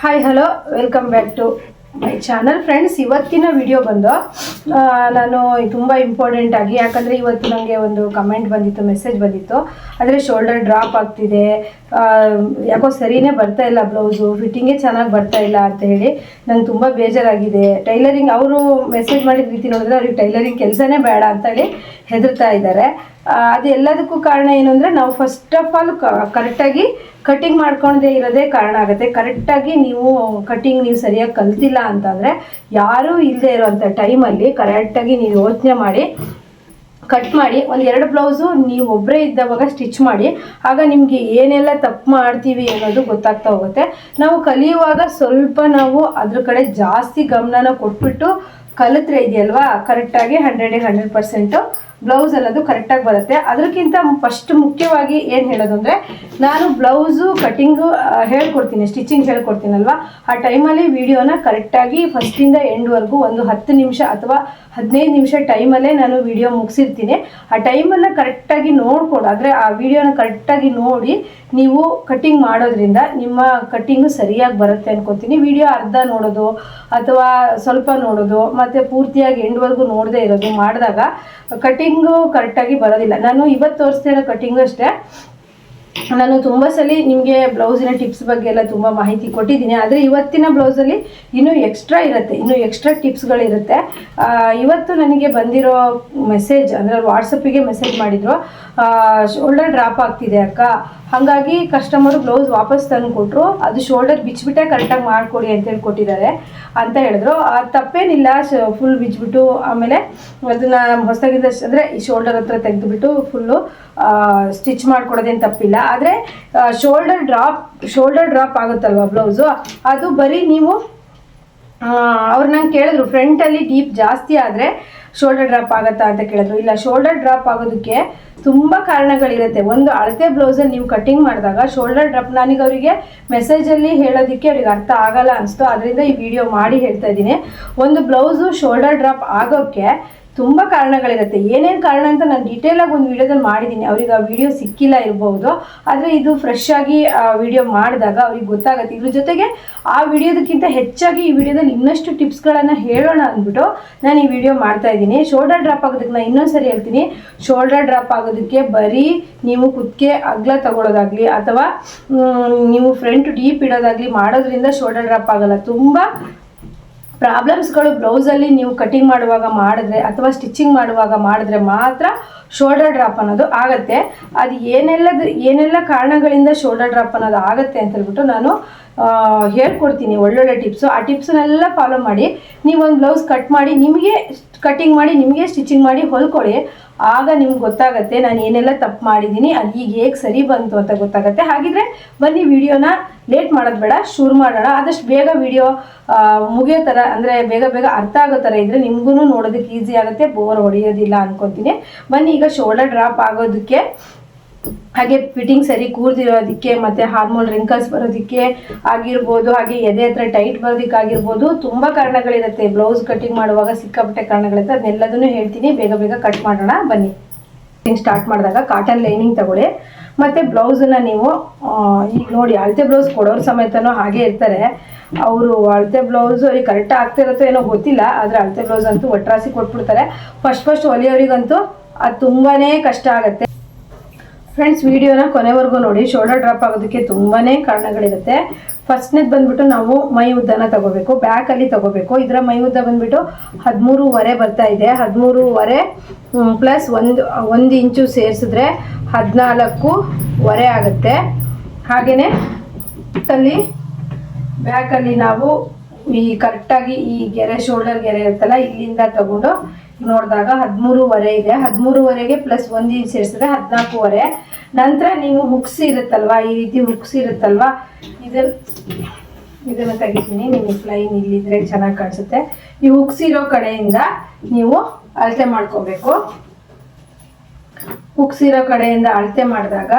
Hi hello welcome back to my channel friends. ಇವತ್ತಿನ video ಬಂದು ನಾನು ತುಂಬ ಇಂಪಾರ್ಟೆಂಟ್ ಆಗಿ, ಯಾಕಂದರೆ ಇವತ್ತು ನನಗೆ ಒಂದು ಕಮೆಂಟ್ ಬಂದಿತ್ತು, ಮೆಸೇಜ್ ಬಂದಿತ್ತು. ಆದರೆ ಶೋಲ್ಡರ್ ಡ್ರಾಪ್ ಆಗ್ತಿದೆ, ಯಾಕೋ ಸರಿಯೇ ಬರ್ತಾ ಇಲ್ಲ, ಬ್ಲೌಸು ಫಿಟ್ಟಿಂಗೇ ಚೆನ್ನಾಗಿ ಬರ್ತಾ ಇಲ್ಲ ಅಂತ ಹೇಳಿ ನಂಗೆ ತುಂಬ ಬೇಜಾರಾಗಿದೆ. ಟೈಲರಿಂಗ್ ಅವರು ಮೆಸೇಜ್ ಮಾಡಿದ ರೀತಿ ನೋಡಿದ್ರೆ ಅವ್ರಿಗೆ ಟೈಲರಿಂಗ್ ಕೆಲಸನೇ ಬೇಡ ಅಂತ ಹೇಳಿ ಹೆದರ್ತಾ ಇದ್ದಾರೆ. ಅದು ಎಲ್ಲದಕ್ಕೂ ಕಾರಣ ಏನು ಅಂದರೆ, ನಾವು ಫಸ್ಟ್ ಆಫ್ ಆಲ್ ಕರೆಕ್ಟಾಗಿ ಕಟ್ಟಿಂಗ್ ಮಾಡ್ಕೊಂಡೇ ಇರೋದೇ ಕಾರಣ ಆಗುತ್ತೆ. ಕರೆಕ್ಟಾಗಿ ನೀವು ಕಟ್ಟಿಂಗ್ ನೀವು ಸರಿಯಾಗಿ ಕಲ್ತಿಲ್ಲ ಅಂತಂದರೆ, ಯಾರೂ ಇಲ್ಲದೆ ಇರೋವಂಥ ಟೈಮಲ್ಲಿ ಕರೆಕ್ಟಾಗಿ ನೀವು ಯೋಚನೆ ಮಾಡಿ ಕಟ್ ಮಾಡಿ ಒಂದೆರಡು ಬ್ಲೌಸು ನೀವು ಒಬ್ಬರೇ ಇದ್ದವಾಗ ಸ್ಟಿಚ್ ಮಾಡಿ. ಆಗ ನಿಮಗೆ ಏನೆಲ್ಲ ತಪ್ಪು ಮಾಡ್ತೀವಿ ಅನ್ನೋದು ಗೊತ್ತಾಗ್ತಾ ಹೋಗುತ್ತೆ. ನಾವು ಕಲಿಯುವಾಗ ಸ್ವಲ್ಪ ನಾವು ಅದ್ರ ಕಡೆ ಜಾಸ್ತಿ ಗಮನನ ಕೊಟ್ಬಿಟ್ಟು ಕಲಿತ್ರೆ ಇದೆಯಲ್ವಾ, ಕರೆಕ್ಟಾಗಿ 100% ಬ್ಲೌಸ್ ಅನ್ನೋದು ಕರೆಕ್ಟಾಗಿ ಬರುತ್ತೆ. ಅದಕ್ಕಿಂತ ಫಸ್ಟ್ ಮುಖ್ಯವಾಗಿ ಏನು ಹೇಳೋದು ಅಂದರೆ, ನಾನು ಬ್ಲೌಸು ಕಟ್ಟಿಂಗು ಹೇಳ್ಕೊಡ್ತೀನಿ, ಸ್ಟಿಚಿಂಗ್ ಹೇಳ್ಕೊಡ್ತೀನಲ್ವ, ಆ ಟೈಮಲ್ಲಿ ವಿಡಿಯೋನ ಕರೆಕ್ಟಾಗಿ ಫಸ್ಟಿಂದ ಎಂಡ್ವರೆಗೂ ಒಂದು 10 ನಿಮಿಷ ಅಥವಾ 15 ನಿಮಿಷ ಟೈಮಲ್ಲೇ ನಾನು ವಿಡಿಯೋ ಮುಗಿಸಿರ್ತೀನಿ. ಆ ಟೈಮನ್ನು ಕರೆಕ್ಟಾಗಿ ನೋಡ್ಕೊಂಡು, ಆದರೆ ಆ ವಿಡಿಯೋನ ಕರೆಕ್ಟಾಗಿ ನೋಡಿ ನೀವು ಕಟ್ಟಿಂಗ್ ಮಾಡೋದ್ರಿಂದ ನಿಮ್ಮ ಕಟ್ಟಿಂಗು ಸರಿಯಾಗಿ ಬರುತ್ತೆ ಅನ್ಕೊತೀನಿ. ವಿಡಿಯೋ ಅರ್ಧ ನೋಡೋದು ಅಥವಾ ಸ್ವಲ್ಪ ನೋಡೋದು ಮತ್ತು ಪೂರ್ತಿಯಾಗಿ ಎಂಡ್ವರೆಗೂ ನೋಡದೇ ಇರೋದು ಮಾಡಿದಾಗ ಕಟ್ಟಿಂಗು ಕರೆಕ್ಟಾಗಿ ಬರೋದಿಲ್ಲ. ನಾನು ಇವತ್ತು ತೋರಿಸ್ತಾ ಇರೋ ಕಟ್ಟಿಂಗು ಅಷ್ಟೇ, ನಾನು ತುಂಬ ಸಲ ನಿಮಗೆ ಬ್ಲೌಸಿನ ಟಿಪ್ಸ್ ಬಗ್ಗೆ ಎಲ್ಲ ತುಂಬ ಮಾಹಿತಿ ಕೊಟ್ಟಿದ್ದೀನಿ. ಆದರೆ ಇವತ್ತಿನ ಬ್ಲೌಸಲ್ಲಿ ಇನ್ನೂ ಎಕ್ಸ್ಟ್ರಾ ಟಿಪ್ಸ್ಗಳಿರುತ್ತೆ. ಇವತ್ತು ನನಗೆ ಬಂದಿರೋ ಮೆಸೇಜ್ ಅಂದರೆ ವಾಟ್ಸಪ್ಪಿಗೆ ಮೆಸೇಜ್ ಮಾಡಿದರು, ಶೋಲ್ಡರ್ ಡ್ರಾಪ್ ಆಗ್ತಿದೆ ಅಕ್ಕ, ಹಾಗಾಗಿ ಕಸ್ಟಮರು ಬ್ಲೌಸ್ ವಾಪಸ್ ತಂದು ಕೊಟ್ಟರು, ಅದು ಶೋಲ್ಡರ್ ಬಿಚ್ಚಿಬಿಟ್ಟೆ ಕರೆಕ್ಟಾಗಿ ಮಾಡಿಕೊಡಿ ಅಂತೇಳಿ ಕೊಟ್ಟಿದ್ದಾರೆ ಅಂತ ಹೇಳಿದ್ರು. ತಪ್ಪೇನಿಲ್ಲ, ಫುಲ್ ಬಿಚ್ಚಿಬಿಟ್ಟು ಆಮೇಲೆ ಅದನ್ನು ಹೊಸದಾಗಿದ್ದ ಅಂದರೆ ಈ ಶೋಲ್ಡರ್ ಹತ್ರ ತೆಗೆದುಬಿಟ್ಟು ಫುಲ್ಲು ಸ್ಟಿಚ್ ಮಾಡ್ಕೊಡೋದೇನು ತಪ್ಪಿಲ್ಲ. ಆದರೆ ಶೋಲ್ಡರ್ ಡ್ರಾಪ್ ಆಗುತ್ತಲ್ವ ಬ್ಲೌಸು, ಅದು ಬರೀ ನೀವು ಅವ್ರು ನಂಗೆ ಕೇಳಿದ್ರು, ಫ್ರಂಟಲ್ಲಿ ಡೀಪ್ ಜಾಸ್ತಿ ಆದರೆ ಶೋಲ್ಡರ್ ಡ್ರಾಪ್ ಆಗುತ್ತಾ ಅಂತ ಕೇಳಿದ್ರು. ಇಲ್ಲ, ಶೋಲ್ಡರ್ ಡ್ರಾಪ್ ಆಗೋದಕ್ಕೆ ತುಂಬ ಕಾರಣಗಳಿರುತ್ತೆ. ಒಂದು ಅಳತೆ ಬ್ಲೌಸಲ್ಲಿ ನೀವು ಕಟ್ಟಿಂಗ್ ಮಾಡಿದಾಗ ಶೋಲ್ಡರ್ ಡ್ರಾಪ್, ನನಗೆ ಅವರಿಗೆ ಮೆಸೇಜಲ್ಲಿ ಹೇಳೋದಕ್ಕೆ ಅವ್ರಿಗೆ ಅರ್ಥ ಆಗಲ್ಲ ಅನಿಸ್ತು, ಅದರಿಂದ ಈ ವಿಡಿಯೋ ಮಾಡಿ ಹೇಳ್ತಾ ಇದ್ದೀನಿ. ಒಂದು ಬ್ಲೌಸು ಶೋಲ್ಡರ್ ಡ್ರಾಪ್ ಆಗೋಕ್ಕೆ ತುಂಬ ಕಾರಣಗಳಿರುತ್ತೆ. ಏನೇನು ಕಾರಣ ಅಂತ ನಾನು ಡೀಟೇಲಾಗಿ ಒಂದು ವಿಡಿಯೋದಲ್ಲಿ ಮಾಡಿದ್ದೀನಿ, ಅವ್ರಿಗೆ ಆ ವಿಡಿಯೋ ಸಿಕ್ಕಿಲ್ಲ ಇರ್ಬೋದು. ಆದರೆ ಇದು ಫ್ರೆಶ್ ಆಗಿ ವಿಡಿಯೋ ಮಾಡಿದಾಗ ಅವ್ರಿಗೆ ಗೊತ್ತಾಗುತ್ತೆ. ಇದ್ರ ಜೊತೆಗೆ ಆ ವಿಡಿಯೋದಕ್ಕಿಂತ ಹೆಚ್ಚಾಗಿ ಈ ವಿಡಿಯೋದಲ್ಲಿ ಇನ್ನಷ್ಟು ಟಿಪ್ಸ್ಗಳನ್ನು ಹೇಳೋಣ ಅಂದ್ಬಿಟ್ಟು ನಾನು ಈ ವಿಡಿಯೋ ಮಾಡ್ತಾ ಇದ್ದೀನಿ. ಶೋಲ್ಡರ್ ಡ್ರಾಪ್ ಆಗೋದಕ್ಕೆ ನಾನು ಇನ್ನೊಂದು ಸರಿ ಹೇಳ್ತೀನಿ, ಶೋಲ್ಡರ್ ಡ್ರಾಪ್ ಆಗೋದಕ್ಕೆ ಬರೀ ನೀವು ಕುತ್ತಿಗೆ ಅಗಲ ತಗೊಳ್ಳೋದಾಗಲಿ ಅಥವಾ ನೀವು ಫ್ರಂಟ್ ಡೀಪ್ ಇಡೋದಾಗಲಿ ಮಾಡೋದ್ರಿಂದ ಶೋಲ್ಡರ್ ಡ್ರಾಪ್ ಆಗೋಲ್ಲ. ತುಂಬ ಪ್ರಾಬ್ಲಮ್ಸ್ಗಳು ಬ್ಲೌಸಲ್ಲಿ ನೀವು ಕಟ್ಟಿಂಗ್ ಮಾಡುವಾಗ ಮಾಡಿದ್ರೆ ಅಥವಾ ಸ್ಟಿಚಿಂಗ್ ಮಾಡುವಾಗ ಮಾಡಿದ್ರೆ ಮಾತ್ರ ಶೋಲ್ಡರ್ ಡ್ರಾಪ್ ಅನ್ನೋದು ಆಗುತ್ತೆ. ಅದು ಏನೆಲ್ಲ ಕಾರಣಗಳಿಂದ ಶೋಲ್ಡರ್ ಡ್ರಾಪ್ ಅನ್ನೋದು ಆಗುತ್ತೆ ಅಂತ ಹೇಳ್ಬಿಟ್ಟು ನಾನು ಹೇಳ್ಕೊಡ್ತೀನಿ ಒಳ್ಳೊಳ್ಳೆ ಟಿಪ್ಸು. ಆ ಟಿಪ್ಸನ್ನೆಲ್ಲ ಫಾಲೋ ಮಾಡಿ ನೀವು ಒಂದು ಬ್ಲೌಸ್ ಕಟ್ ಮಾಡಿ ನಿಮಗೆ ಕಟ್ಟಿಂಗ್ ಮಾಡಿ ನಿಮಗೆ ಸ್ಟಿಚಿಂಗ್ ಮಾಡಿ ಹೊಲ್ಕೊಳ್ಳಿ. ಆಗ ನಿಮ್ಗೆ ಗೊತ್ತಾಗುತ್ತೆ ನಾನು ಏನೆಲ್ಲ ತಪ್ಪು ಮಾಡಿದ್ದೀನಿ, ಅದು ಈಗ ಹೇಗೆ ಸರಿ ಬಂತು ಅಂತ ಗೊತ್ತಾಗುತ್ತೆ. ಹಾಗಿದ್ರೆ ಬನ್ನಿ ವಿಡಿಯೋನ ಲೇಟ್ ಮಾಡೋದು ಬೇಡ, ಶುರು ಮಾಡೋಣ. ಆದಷ್ಟು ಬೇಗ ವಿಡಿಯೋ ಮುಗಿಯೋ ಥರ, ಅಂದರೆ ಬೇಗ ಅರ್ಥ ಆಗೋ ಥರ ಇದ್ದರೆ ನಿಮಗೂ ನೋಡೋದಕ್ಕೆ ಈಸಿ ಆಗುತ್ತೆ, ಬೋರ್ ಹೊಡೆಯೋದಿಲ್ಲ ಅನ್ಕೊತೀನಿ. ಬನ್ನಿ ಈಗ ಶೋಲ್ಡರ್ ಡ್ರಾಪ್ ಆಗೋದಕ್ಕೆ, ಹಾಗೆ ಫಿಟ್ಟಿಂಗ್ ಸರಿ ಕೂರ್ದಿರೋದಕ್ಕೆ, ಮತ್ತು ಹಾರ್ಮೋನ್ ರಿಂಕಲ್ಸ್ ಬರೋದಕ್ಕೆ ಆಗಿರ್ಬೋದು, ಹಾಗೆ ಎದೆ ಹತ್ರ ಟೈಟ್ ಬರೋದಕ್ಕಾಗಿರ್ಬೋದು, ತುಂಬ ಕಾರಣಗಳಿರುತ್ತೆ. ಬ್ಲೌಸ್ ಕಟ್ಟಿಂಗ್ ಮಾಡುವಾಗ ಸಿಕ್ಕಾಪಟ್ಟೆ ಕಾರಣಗಳಿರುತ್ತೆ, ಅದನ್ನೆಲ್ಲದನ್ನು ಹೇಳ್ತೀನಿ. ಬೇಗ ಕಟ್ ಮಾಡೋಣ ಬನ್ನಿ. ಸ್ಟಾರ್ಟ್ ಮಾಡಿದಾಗ ಕಾಟನ್ ಲೈನಿಂಗ್ ತಗೊಳ್ಳಿ. ಮತ್ತು ಬ್ಲೌಸನ್ನು ನೀವು ಈಗ ನೋಡಿ, ಅಳತೆ ಬ್ಲೌಸ್ ಕೊಡೋರು ಸಮೇತನೂ ಹಾಗೆ ಇರ್ತಾರೆ. ಅವರು ಅಳತೆ ಬ್ಲೌಸು ಅವ್ರಿಗೆ ಕರೆಕ್ಟಾಗಿ ಆಗ್ತಿರುತ್ತೋ ಏನೋ ಗೊತ್ತಿಲ್ಲ, ಆದರೆ ಅಳತೆ ಬ್ಲೌಸ್ ಅಂತೂ ಒಟ್ರಾಸಿ ಕೊಟ್ಬಿಡ್ತಾರೆ. ಫಸ್ಟ್ ಹೊಲಿಯೋರಿಗಂತೂ ಅದು ತುಂಬಾ ಕಷ್ಟ ಆಗುತ್ತೆ. ಫ್ರೆಂಡ್ಸ್, ವಿಡಿಯೋನ ಕೊನೆವರೆಗೂ ನೋಡಿ. ಶೋಲ್ಡರ್ ಡ್ರಾಪ್ ಆಗೋದಕ್ಕೆ ತುಂಬಾ ಕಾರಣಗಳಿರುತ್ತೆ. ಫಸ್ಟ್ನೇದು ಬಂದುಬಿಟ್ಟು ನಾವು ಮೈ ಉದ್ದನ ತಗೋಬೇಕು, ಬ್ಯಾಕಲ್ಲಿ ತಗೋಬೇಕು. ಇದರ ಮೈ ಉದ್ದ ಬಂದುಬಿಟ್ಟು 13.5 ಬರ್ತಾ ಇದೆ. 13.5 ಪ್ಲಸ್ 1 ಇಂಚು ಸೇರಿಸಿದ್ರೆ 14.5 ಆಗುತ್ತೆ. ಹಾಗೆಯೇ ಬ್ಯಾಕಲ್ಲಿ ನಾವು ಈ ಕರೆಕ್ಟಾಗಿ ಈ ಗೆರೆ, ಶೋಲ್ಡರ್ ಗೆರೆ ಇರುತ್ತಲ್ಲ, ಇಲ್ಲಿಂದ ತಗೊಂಡು ನೋಡಿದಾಗ 13.5 ಇದೆ. 13.5ಗೆ ಪ್ಲಸ್ 1 ಇಂಚ್ ಸೇರಿಸಿದ್ರೆ 14.5. ನಂತರ ನೀವು ಹುಕ್ಸ್ ಇರುತ್ತಲ್ವಾ, ಈ ರೀತಿ ಹುಕ್ಸ್ ಇರುತ್ತಲ್ವಾ, ಇದನ್ನು ತೆಗಿತೀನಿ. ನಿಮಗೆ ಲೈನ್ ಇಲ್ಲಿದ್ರೆ ಚೆನ್ನಾಗಿ ಕಾಣಿಸುತ್ತೆ. ಈ ಹುಕ್ಸ್ ಇರೋ ಕಡೆಯಿಂದ ನೀವು ಅಳತೆ ಮಾಡ್ಕೋಬೇಕು. ಹುಕ್ಸ್ ಇರೋ ಕಡೆಯಿಂದ ಅಳತೆ ಮಾಡಿದಾಗ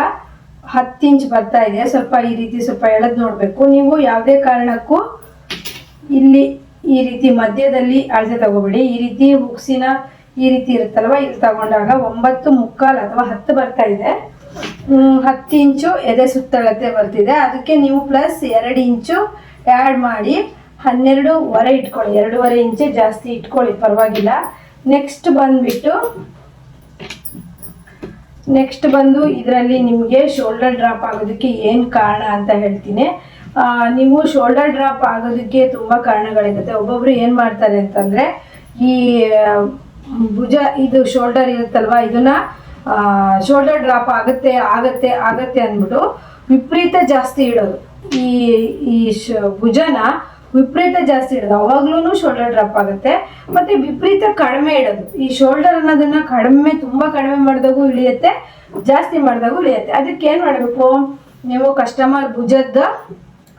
10 ಇಂಚ್ ಬರ್ತಾ ಇದೆ. ಸ್ವಲ್ಪ ಈ ರೀತಿ ಸ್ವಲ್ಪ ಎಳೆದು ನೋಡಬೇಕು. ನೀವು ಯಾವುದೇ ಕಾರಣಕ್ಕೂ ಇಲ್ಲಿ ಈ ರೀತಿ ಮಧ್ಯದಲ್ಲಿ ಅಳತೆ ತಗೋಬೇಡಿ. ಈ ರೀತಿ ಹುಕ್ಸಿನ ಈ ರೀತಿ ಇರುತ್ತಲ್ವ, ಇಲ್ಲಿ ತಗೊಂಡಾಗ 9.25 ಅಥವಾ 10 ಬರ್ತಾ ಇದೆ. 10 ಇಂಚು ಎದೆ ಸುತ್ತಳತೆ ಬರ್ತಿದೆ. ಅದಕ್ಕೆ ನೀವು ಪ್ಲಸ್ 2 ಇಂಚು ಆ್ಯಡ್ ಮಾಡಿ 12.5 ಇಟ್ಕೊಳ್ಳಿ. 2.5 ಇಂಚೆ ಜಾಸ್ತಿ ಇಟ್ಕೊಳ್ಳಿ, ಪರವಾಗಿಲ್ಲ. ನೆಕ್ಸ್ಟ್ ಬಂದು ಇದರಲ್ಲಿ ನಿಮಗೆ ಶೋಲ್ಡರ್ ಡ್ರಾಪ್ ಆಗೋದಕ್ಕೆ ಏನು ಕಾರಣ ಅಂತ ಹೇಳ್ತೀನಿ. ನೀವು ಶೋಲ್ಡರ್ ಡ್ರಾಪ್ ಆಗೋದಕ್ಕೆ ತುಂಬ ಕಾರಣಗಳಿರುತ್ತೆ. ಒಬ್ಬೊಬ್ರು ಏನು ಮಾಡ್ತಾರೆ ಅಂತಂದರೆ, ಈ ಭುಜ ಇದು ಶೋಲ್ಡರ್ ಇರುತ್ತಲ್ವ, ಇದನ್ನ ಶೋಲ್ಡರ್ ಡ್ರಾಪ್ ಆಗತ್ತೆ ಅಂದ್ಬಿಟ್ಟು ವಿಪರೀತ ಜಾಸ್ತಿ ಇಡೋದು. ಈ ಭುಜನ ವಿಪರೀತ ಜಾಸ್ತಿ ಇಡೋದು, ಅವಾಗ್ಲೂ ಶೋಲ್ಡರ್ ಡ್ರಾಪ್ ಆಗುತ್ತೆ. ಮತ್ತೆ ವಿಪರೀತ ಕಡಿಮೆ ಇಡೋದು, ಈ ಶೋಲ್ಡರ್ ಅನ್ನೋದನ್ನ ತುಂಬ ಕಡಿಮೆ ಮಾಡಿದಾಗೂ ಇಳಿಯುತ್ತೆ, ಜಾಸ್ತಿ ಮಾಡಿದಾಗೂ ಇಳಿಯುತ್ತೆ. ಅದಕ್ಕೆ ಏನು ಮಾಡಬೇಕು, ನೀವು ಕಸ್ಟಮರ್ ಭುಜದ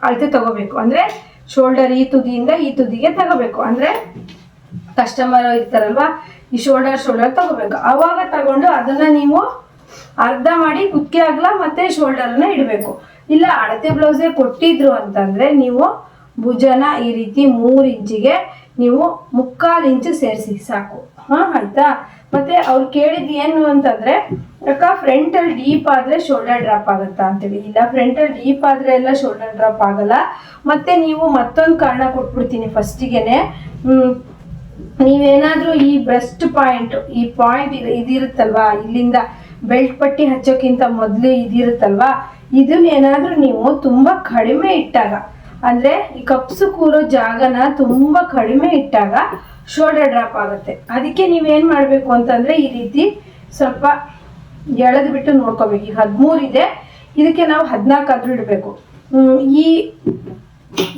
ಅಳತೆ ತಗೋಬೇಕು. ಅಂದರೆ ಶೋಲ್ಡರ್ ಈ ತುದಿಯಿಂದ ಈ ತುದಿಗೆ ತಗೋಬೇಕು. ಅಂದರೆ ಕಸ್ಟಮರ್ ಇರ್ತಾರಲ್ವ, ಈ ಶೋಲ್ಡರ್ ತಗೋಬೇಕು. ಆವಾಗ ತಗೊಂಡು ಅದನ್ನ ನೀವು ಅರ್ಧ ಮಾಡಿ ಕುತ್ತಿಗೆ ಅಗಲ ಮತ್ತೆ ಶೋಲ್ಡರ್ನ ಇಡಬೇಕು. ಇಲ್ಲ ಅಳತೆ ಬ್ಲೌಸೇ ಕೊಟ್ಟಿದ್ರು ಅಂತಂದರೆ ನೀವು ಭುಜನ ಈ ರೀತಿ 3 ಇಂಚಿಗೆ ನೀವು 3/4 ಇಂಚು ಸೇರಿಸಿ ಸಾಕು. ಆಯ್ತಾ. ಮತ್ತೆ ಅವ್ರು ಕೇಳಿದ್ ಏನು ಅಂತಂದರೆ, ಯಾಕ ಫ್ರಂಟಲ್ಲಿ ಡೀಪ್ ಆದರೆ ಶೋಲ್ಡರ್ ಡ್ರಾಪ್ ಆಗುತ್ತಾ ಅಂತೇಳಿ. ಇಲ್ಲ, ಫ್ರಂಟಲ್ಲಿ ಡೀಪ್ ಆದರೆ ಎಲ್ಲ ಶೋಲ್ಡರ್ ಡ್ರಾಪ್ ಆಗಲ್ಲ. ಮತ್ತೆ ನೀವು ಮತ್ತೊಂದು ಕಾರಣ ಕೊಟ್ಬಿಡ್ತೀನಿ ಫಸ್ಟಿಗೆನೆ. ನೀವೇನಾದರೂ ಈ ಬ್ರೆಸ್ಟ್ ಪಾಯಿಂಟ್, ಈ ಪಾಯಿಂಟ್ ಇದಿರುತ್ತಲ್ವಾ, ಇಲ್ಲಿಂದ ಬೆಲ್ಟ್ ಪಟ್ಟಿ ಹಚ್ಚೋಕ್ಕಿಂತ ಮೊದಲು ಇದಿರುತ್ತಲ್ವಾ, ಇದನ್ನೇನಾದರೂ ನೀವು ತುಂಬ ಕಡಿಮೆ ಇಟ್ಟಾಗ, ಅಂದರೆ ಈ ಕಪ್ಸು ಕೂರೋ ಜಾಗನ ತುಂಬ ಕಡಿಮೆ ಇಟ್ಟಾಗ ಶೋಲ್ಡರ್ ಡ್ರಾಪ್ ಆಗುತ್ತೆ. ಅದಕ್ಕೆ ನೀವೇನು ಮಾಡಬೇಕು ಅಂತಂದರೆ, ಈ ರೀತಿ ಸ್ವಲ್ಪ ಎಳೆದು ಬಿಟ್ಟು ನೋಡ್ಕೋಬೇಕು. ಈಗ 13 ಇದೆ, ಇದಕ್ಕೆ ನಾವು 14 ಆದರೂ ಇಡಬೇಕು.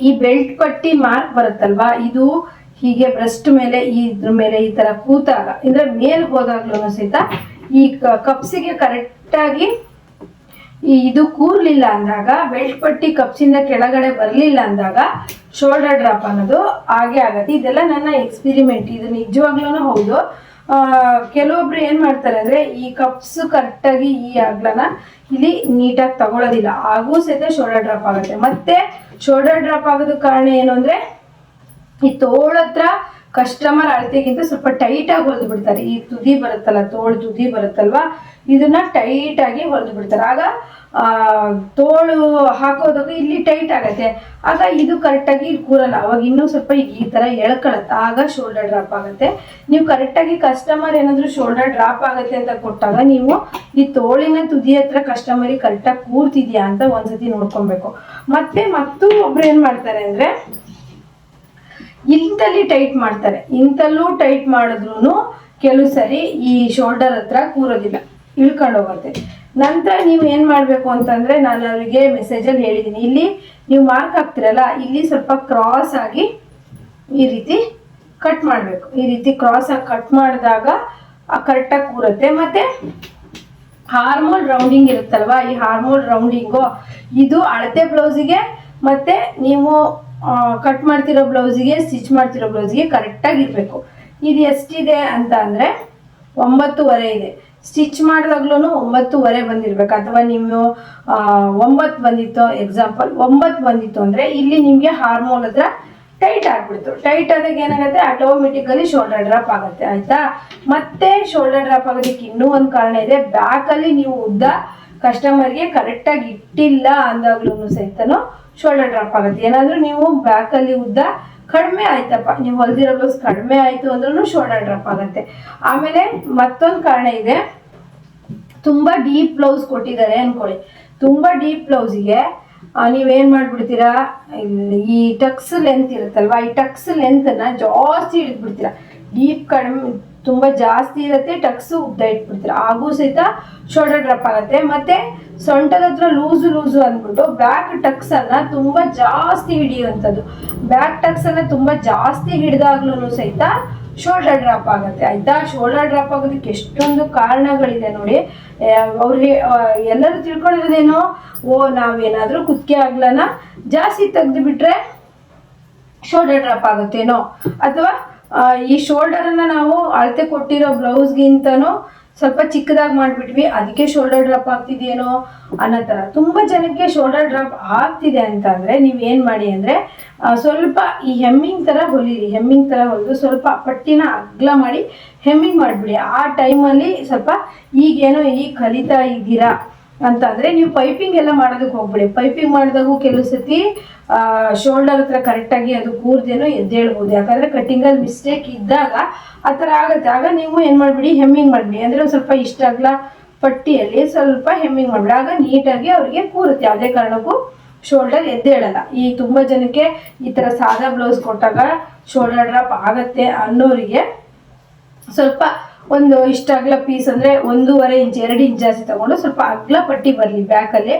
ಈ ಬೆಲ್ಟ್ ಪಟ್ಟಿ ಮಾರ್ಕ್ ಬರುತ್ತಲ್ವಾ, ಇದು ಹೀಗೆ ಬ್ರೆಸ್ಟ್ ಮೇಲೆ ಇದ್ರ ಮೇಲೆ ಈ ಥರ ಕೂತಾಗ, ಅಂದರೆ ಮೇಲೆ ಹೋದಾಗ್ಲೂ ಸಹಿತ ಈ ಕಪ್ಸಿಗೆ ಕರೆಕ್ಟಾಗಿ ಇದು ಕೂರ್ಲಿಲ್ಲ ಅಂದಾಗ, ಬೆಲ್ಟ್ ಪಟ್ಟಿ ಕಪ್ಸಿಂದ ಕೆಳಗಡೆ ಬರಲಿಲ್ಲ ಅಂದಾಗ ಶೋಲ್ಡರ್ ಡ್ರಾಪ್ ಅನ್ನೋದು ಹಾಗೆ ಆಗತ್ತೆ. ಇದೆಲ್ಲ ನನ್ನ ಎಕ್ಸ್ಪಿರಿಮೆಂಟ್, ಇದು ನಿಜವಾಗ್ಲೂ ಹೌದು. ಕೆಲವೊಬ್ರು ಏನು ಮಾಡ್ತಾರೆ ಅಂದರೆ, ಈ ಕಪ್ಸ್ ಕರೆಕ್ಟಾಗಿ ಈ ಅಗ್ಲನ ಇಲ್ಲಿ ನೀಟಾಗಿ ತಗೊಳ್ಳೋದಿಲ್ಲ, ಹಾಗೂ ಸಹಿತ ಶೋಲ್ಡರ್ ಡ್ರಾಪ್ ಆಗುತ್ತೆ. ಮತ್ತೆ ಶೋಲ್ಡರ್ ಡ್ರಾಪ್ ಆಗೋದಕ್ಕೆ ಕಾರಣ ಏನು ಅಂದರೆ, ಈ ತೋಳತ್ರ ಕಸ್ಟಮರ್ ಅಳತೆಗಿಂತ ಸ್ವಲ್ಪ ಟೈಟಾಗಿ ಹೊಲಿದು ಬಿಡ್ತಾರೆ. ಈ ತುದಿ ಬರುತ್ತಲ್ಲ, ತೋಳು ತುದಿ ಬರುತ್ತಲ್ವಾ, ಇದನ್ನ ಟೈಟಾಗಿ ಹೊಲಿದು ಬಿಡ್ತಾರೆ. ಆಗ ತೋಳು ಹಾಕೋದಾಗ ಇಲ್ಲಿ ಟೈಟ್ ಆಗತ್ತೆ, ಆಗ ಇದು ಕರೆಕ್ಟಾಗಿ ಇಲ್ಲಿ ಕೂರಲ್ಲ. ಅವಾಗ ಇನ್ನೂ ಸ್ವಲ್ಪ ಈ ಥರ ಎಳ್ಕೊಳತ್ತೆ, ಆಗ ಶೋಲ್ಡರ್ ಡ್ರಾಪ್ ಆಗುತ್ತೆ. ನೀವು ಕರೆಕ್ಟಾಗಿ ಕಸ್ಟಮರ್ ಏನಾದರೂ ಶೋಲ್ಡರ್ ಡ್ರಾಪ್ ಆಗುತ್ತೆ ಅಂತ ಕೊಟ್ಟಾಗ, ನೀವು ಈ ತೋಳಿನ ತುದಿ ಹತ್ರ ಕಸ್ಟಮರಿಗೆ ಕರೆಕ್ಟಾಗಿ ಕೂರ್ತಿದ್ಯಾ ಅಂತ ಒಂದ್ಸತಿ ನೋಡ್ಕೊಬೇಕು. ಮತ್ತೆ ಒಬ್ರು ಏನು ಮಾಡ್ತಾರೆ ಅಂದರೆ, ಇಂತಲ್ಲಿ ಟೈಟ್ ಮಾಡ್ತಾರೆ. ಇಂತಲ್ಲೂ ಟೈಟ್ ಮಾಡಿದ್ರು ಕೆಲವು ಸರಿ ಈ ಶೋಲ್ಡರ್ ಹತ್ರ ಕೂರೋದಿಲ್ಲ, ಇಳ್ಕೊಂಡು ಹೋಗುತ್ತೆ. ನಂತರ ನೀವು ಏನು ಮಾಡಬೇಕು ಅಂತಂದರೆ, ನಾನು ಅವರಿಗೆ ಮೆಸೇಜಲ್ಲಿ ಹೇಳಿದ್ದೀನಿ, ಇಲ್ಲಿ ನೀವು ಮಾರ್ಕ್ ಹಾಕ್ತಿರಲ್ಲ, ಇಲ್ಲಿ ಸ್ವಲ್ಪ ಕ್ರಾಸ್ ಆಗಿ ಈ ರೀತಿ ಕಟ್ ಮಾಡಬೇಕು. ಈ ರೀತಿ ಕ್ರಾಸ್ ಆಗಿ ಕಟ್ ಮಾಡಿದಾಗ ಕರೆಕ್ಟಾಗಿ ಕೂರುತ್ತೆ. ಮತ್ತು ಹಾರ್ಮೋಲ್ ರೌಂಡಿಂಗ್ ಇರುತ್ತಲ್ವ, ಈ ಹಾರ್ಮೋಲ್ ರೌಂಡಿಂಗು ಇದು ಅಳತೆ ಬ್ಲೌಸಿಗೆ ಮತ್ತು ನೀವು ಕಟ್ ಮಾಡ್ತಿರೋ ಬ್ಲೌಸಿಗೆ, ಸ್ಟಿಚ್ ಮಾಡ್ತಿರೋ ಬ್ಲೌಸಿಗೆ ಕರೆಕ್ಟಾಗಿ ಇರಬೇಕು. ಇದು ಎಷ್ಟಿದೆ ಅಂತ ಅಂದರೆ 9.5 ಇದೆ. ಸ್ಟಿಚ್ ಮಾಡಿದಾಗ್ಲೂ 9.5 ಬಂದಿರಬೇಕು. ಅಥವಾ ನೀವು 9 ಬಂದಿತ್ತು, ಎಕ್ಸಾಂಪಲ್ 9 ಬಂದಿತ್ತು ಅಂದರೆ ಇಲ್ಲಿ ನಿಮಗೆ ಹಾರ್ಮೋಲ್ ಹತ್ರ ಟೈಟ್ ಆಗಿಬಿಡ್ತು. ಟೈಟ್ ಆದಾಗ ಏನಾಗುತ್ತೆ, ಆಟೋಮೆಟಿಕಲಿ ಶೋಲ್ಡರ್ ಡ್ರಾಪ್ ಆಗುತ್ತೆ. ಆಯಿತಾ. ಮತ್ತೆ ಶೋಲ್ಡರ್ ಡ್ರಾಪ್ ಆಗೋದಕ್ಕೆ ಇನ್ನೂ ಒಂದು ಕಾರಣ ಇದೆ. ಬ್ಯಾಕಲ್ಲಿ ನೀವು ಉದ್ದ ಕಸ್ಟಮರ್ಗೆ ಕರೆಕ್ಟಾಗಿ ಇಟ್ಟಿಲ್ಲ ಅಂದಾಗ್ಲೂ ಸಹಿತನೂ ಶೋಲ್ಡರ್ ಡ್ರಾಪ್ ಆಗುತ್ತೆ. ಏನಾದರೂ ನೀವು ಬ್ಯಾಕಲ್ಲಿ ಉದ್ದ ಕಡಿಮೆ ಆಯ್ತಪ್ಪ, ನೀವು ಹೊಲ್ದಿರೋ ಬ್ಲೌಸ್ ಕಡಿಮೆ ಆಯಿತು ಅಂದ್ರೂ ಶೋಲ್ಡರ್ ಡ್ರಾಪ್ ಆಗುತ್ತೆ. ಆಮೇಲೆ ಮತ್ತೊಂದು ಕಾರಣ ಇದೆ, ತುಂಬ ಡೀಪ್ ಬ್ಲೌಸ್ ಕೊಟ್ಟಿದ್ದಾರೆ ಅಂದ್ಕೊಳ್ಳಿ. ತುಂಬ ಡೀಪ್ ಬ್ಲೌಸಿಗೆ ನೀವೇನು ಮಾಡಿಬಿಡ್ತೀರಾ, ಈ ಟಕ್ಸ್ ಲೆಂತ್ ಇರುತ್ತಲ್ವ, ಈ ಟಕ್ಸ್ ಲೆಂತನ್ನು ಜಾಸ್ತಿ ಹಿಡಿದ್ಬಿಡ್ತೀರಾ. ಡೀಪ್ ಕಡಿಮೆ ತುಂಬ ಜಾಸ್ತಿ ಇರುತ್ತೆ, ಟಕ್ಸು ಉದ್ದ ಇಟ್ಬಿಡ್ತೀರ, ಹಾಗೂ ಸಹಿತ ಶೋಲ್ಡರ್ ಡ್ರಾಪ್ ಆಗುತ್ತೆ. ಮತ್ತು ಸೊಂಟದ ಹತ್ರ ಲೂಸು ಅಂದ್ಬಿಟ್ಟು ಬ್ಯಾಕ್ ಟಕ್ಸನ್ನು ತುಂಬ ಜಾಸ್ತಿ ಹಿಡಿಯುವಂಥದ್ದು. ಬ್ಯಾಕ್ ಟಕ್ಸನ್ನು ತುಂಬ ಜಾಸ್ತಿ ಹಿಡಿದಾಗ್ಲೂ ಸಹಿತ ಶೋಲ್ಡರ್ ಡ್ರಾಪ್ ಆಗುತ್ತೆ. ಆಯಿತಾ. ಶೋಲ್ಡರ್ ಡ್ರಾಪ್ ಆಗೋದಕ್ಕೆ ಎಷ್ಟೊಂದು ಕಾರಣಗಳಿದೆ ನೋಡಿ. ಅವ್ರಿಗೆ ಎಲ್ಲರೂ ತಿಳ್ಕೊಂಡಿರೋದೇನೋ, ನಾವೇನಾದರೂ ಕುತ್ತಿಗೆ ಅಗಲನ ಜಾಸ್ತಿ ತೆಗೆದು ಬಿಟ್ರೆ ಶೋಲ್ಡರ್ ಡ್ರಾಪ್ ಆಗುತ್ತೇನೋ, ಅಥವಾ ಈ ಶೋಲ್ಡರನ್ನು ನಾವು ಅಳತೆ ಕೊಟ್ಟಿರೋ ಬ್ಲೌಸ್ಗಿಂತನೂ ಸ್ವಲ್ಪ ಚಿಕ್ಕದಾಗಿ ಮಾಡಿಬಿಟ್ವಿ, ಅದಕ್ಕೆ ಶೋಲ್ಡರ್ ಡ್ರಾಪ್ ಆಗ್ತಿದೆಯೇನೋ ಅನ್ನೋ ಥರ ತುಂಬ ಜನಕ್ಕೆ ಶೋಲ್ಡರ್ ಡ್ರಾಪ್ ಆಗ್ತಿದೆ ಅಂತ ಅಂದರೆ, ನೀವೇನು ಮಾಡಿ ಅಂದರೆ, ಸ್ವಲ್ಪ ಈ ಹೆಮ್ಮಿಂಗ್ ಥರ ಹೊಲಿರಿ. ಹೆಮ್ಮಿಂಗ್ ಥರ ಹೊಲಿದು ಸ್ವಲ್ಪ ಪಟ್ಟಿನ ಅಗಲ ಮಾಡಿ ಹೆಮ್ಮಿಂಗ್ ಮಾಡಿಬಿಡಿ. ಆ ಟೈಮಲ್ಲಿ ಸ್ವಲ್ಪ ಈಗೇನೋ ಈಗ ಕಲಿತಾ ಇದ್ದೀರಾ, ಅಂತಂದರೆ ನೀವು ಪೈಪಿಂಗ್ ಎಲ್ಲ ಮಾಡೋದಕ್ಕೆ ಹೋಗ್ಬಿಡಿ. ಪೈಪಿಂಗ್ ಮಾಡಿದಾಗೂ ಕೆಲವು ಸತಿ ಶೋಲ್ಡರ್ ಹತ್ರ ಕರೆಕ್ಟಾಗಿ ಅದು ಕೂರ್ದೇನೋ ಎದ್ದೇಳ್ಬೋದು. ಯಾಕಂದರೆ ಕಟ್ಟಿಂಗಲ್ಲಿ ಮಿಸ್ಟೇಕ್ ಇದ್ದಾಗ ಆ ಥರ ಆಗುತ್ತೆ. ಆಗ ನೀವು ಏನು ಮಾಡಿಬಿಡಿ, ಹೆಮ್ಮಿಂಗ್ ಮಾಡಿಬಿಡಿ. ಅಂದರೆ ಒಂದು ಸ್ವಲ್ಪ ಇಷ್ಟ ಅಗಲ ಪಟ್ಟಿಯಲ್ಲಿ ಸ್ವಲ್ಪ ಹೆಮ್ಮಿಂಗ್ ಮಾಡಿಬಿಡಿ. ಆಗ ನೀಟಾಗಿ ಅವರಿಗೆ ಕೂರುತ್ತೆ, ಯಾವುದೇ ಕಾರಣಕ್ಕೂ ಶೋಲ್ಡರ್ ಎದ್ದೇಳಲ್ಲ. ಈ ತುಂಬ ಜನಕ್ಕೆ ಈ ಥರ ಸಾದಾ ಬ್ಲೌಸ್ ಕೊಟ್ಟಾಗ ಶೋಲ್ಡರ್ ಡ್ರಾಪ್ ಆಗುತ್ತೆ ಅನ್ನೋರಿಗೆ ಸ್ವಲ್ಪ ಒಂದು ಇಷ್ಟ ಅಗಲ ಪೀಸ್ ಅಂದರೆ 1.5 ಇಂಚ್ 2 ಇಂಚ್ ಜಾಸ್ತಿ ತಗೊಂಡು ಸ್ವಲ್ಪ ಅಗಲ ಪಟ್ಟಿ ಬರಲಿ. ಬ್ಯಾಕಲ್ಲಿ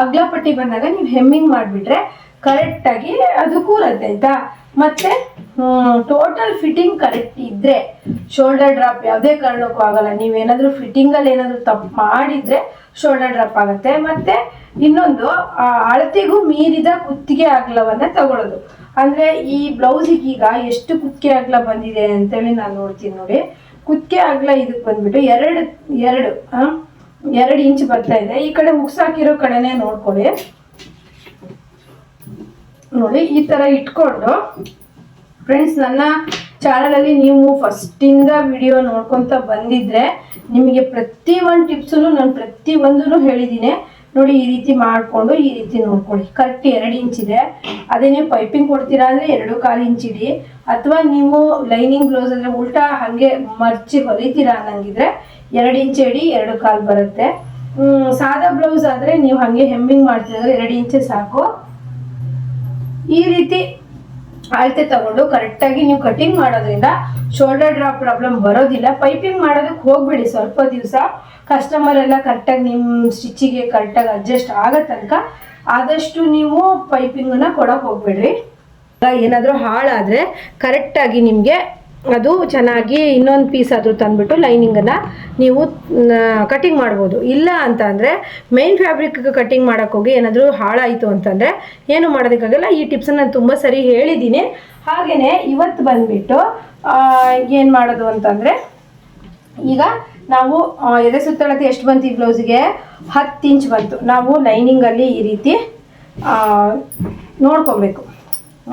ಅಗಲ ಪಟ್ಟಿ ಬಂದಾಗ ನೀವು ಹೆಮ್ಮಿಂಗ್ ಮಾಡಿಬಿಟ್ರೆ ಕರೆಕ್ಟಾಗಿ ಅದು ಕೂರುತ್ತೆ ಆಯಿತಾ. ಮತ್ತು ಟೋಟಲ್ ಫಿಟ್ಟಿಂಗ್ ಕರೆಕ್ಟ್ ಇದ್ದರೆ ಶೋಲ್ಡರ್ ಡ್ರಾಪ್ ಯಾವುದೇ ಕಾರಣಕ್ಕೂ ಆಗಲ್ಲ. ನೀವೇನಾದರೂ ಫಿಟ್ಟಿಂಗಲ್ಲಿ ಏನಾದರೂ ತಪ್ಪು ಮಾಡಿದರೆ ಶೋಲ್ಡರ್ ಡ್ರಾಪ್ ಆಗುತ್ತೆ. ಮತ್ತು ಇನ್ನೊಂದು ಅಳತೆಗೂ ಮೀರಿದ ಕುತ್ತಿಗೆ ಅಗಲವನ್ನು ತಗೊಳ್ಳೋದು. ಅಂದರೆ ಈ ಬ್ಲೌಸಿಗೀಗ ಎಷ್ಟು ಕುತ್ತಿಗೆ ಅಗಲ ಬಂದಿದೆ ಅಂತೇಳಿ ನಾನು ನೋಡ್ತೀನಿ ನೋಡಿ. ಕುತ್ತಿಗೆ ಅಗಲ ಇದಕ್ಕೆ ಬಂದ್ಬಿಟ್ಟು 2 ಇಂಚ್ ಬರ್ತಾ ಇದೆ. ಈ ಕಡೆ ಮುಗ್ಸಾಕಿರೋ ಕಡೆನೇ ನೋಡ್ಕೊಳ್ಳಿ ನೋಡಿ. ಈ ಥರ ಇಟ್ಕೊಂಡು ಫ್ರೆಂಡ್ಸ್, ನನ್ನ ಚಾನಲಲ್ಲಿ ನೀವು ಫಸ್ಟಿಂದ ವಿಡಿಯೋ ನೋಡ್ಕೊತ ಬಂದಿದ್ರೆ ನಿಮಗೆ ಪ್ರತಿಯೊಂದು ಟಿಪ್ಸು ನಾನು ಪ್ರತಿಯೊಂದೂ ಹೇಳಿದ್ದೀನಿ ನೋಡಿ. ಈ ರೀತಿ ಮಾಡಿಕೊಂಡು ಈ ರೀತಿ ನೋಡ್ಕೊಳ್ಳಿ. ಕರೆಕ್ಟ್ 2 ಇಂಚ್ ಇದೆ. ಅದೇ ನೀವು ಪೈಪಿಂಗ್ ಕೊಡ್ತೀರಾ ಅಂದರೆ 2.25 ಇಂಚ್ ಇಡಿ. ಅಥವಾ ನೀವು ಲೈನಿಂಗ್ ಬ್ಲೌಸ್ ಅಂದರೆ ಉಲ್ಟಾ ಹಾಗೆ ಮರ್ಚಿ ಹೊಲಿತೀರಾ ಅನ್ನಂಗಿದ್ರೆ 2 ಇಂಚ್ ಇಡಿ, 2.25 ಬರುತ್ತೆ. ಸಾದಾ ಬ್ಲೌಸ್ ಆದರೆ ನೀವು ಹಾಗೆ ಹೆಮ್ಮಿಂಗ್ ಮಾಡ್ತಿದ್ರೆ 2 ಇಂಚ್ ಸಾಕು. ಈ ರೀತಿ ಅಳತೆ ತಗೊಂಡು ಕರೆಕ್ಟಾಗಿ ನೀವು ಕಟಿಂಗ್ ಮಾಡೋದ್ರಿಂದ ಶೋಲ್ಡರ್ ಡ್ರಾಪ್ ಪ್ರಾಬ್ಲಮ್ ಬರೋದಿಲ್ಲ. ಪೈಪಿಂಗ್ ಮಾಡೋದಕ್ಕೆ ಹೋಗ್ಬೇಡಿ. ಸ್ವಲ್ಪ ದಿವಸ ಕಸ್ಟಮರ್ ಎಲ್ಲ ಕರೆಕ್ಟಾಗಿ ನಿಮ್ಮ ಸ್ಟಿಚ್ಚಿಗೆ ಕರೆಕ್ಟಾಗಿ ಅಡ್ಜಸ್ಟ್ ಆಗೋ ತನಕ ಆದಷ್ಟು ನೀವು ಪೈಪಿಂಗನ್ನು ಕೊಡೋಕೆ ಹೋಗ್ಬೇಡ್ರಿ. ಏನಾದರೂ ಹಾಳಾದರೆ ಕರೆಕ್ಟಾಗಿ ನಿಮಗೆ ಅದು ಚೆನ್ನಾಗಿ ಇನ್ನೊಂದು ಪೀಸ್ ಆದರೂ ತಂದುಬಿಟ್ಟು ಲೈನಿಂಗನ್ನು ನೀವು ಕಟಿಂಗ್ ಮಾಡ್ಬೋದು. ಇಲ್ಲ ಅಂತ ಅಂದರೆ ಮೇನ್ ಫ್ಯಾಬ್ರಿಕ್ ಕಟಿಂಗ್ ಮಾಡೋಕ್ಕೆ ಹೋಗಿ ಏನಾದರೂ ಹಾಳಾಯಿತು ಅಂತಂದರೆ ಏನು ಮಾಡೋದಕ್ಕಾಗಲ್ಲ. ಈ ಟಿಪ್ಸನ್ನು ನಾನು ತುಂಬ ಸರಿ ಹೇಳಿದ್ದೀನಿ. ಹಾಗೆಯೇ ಇವತ್ತು ಬಂದುಬಿಟ್ಟು ಏನು ಮಾಡೋದು ಅಂತಂದರೆ, ಈಗ ನಾವು ಎದೆ ಸುತ್ತಳತೆ ಎಷ್ಟು ಬಂತು ಈ ಬ್ಲೌಸಿಗೆ? 10 ಇಂಚ್ ಬಂತು. ನಾವು ಲೈನಿಂಗಲ್ಲಿ ಈ ರೀತಿ ನೋಡ್ಕೊಬೇಕು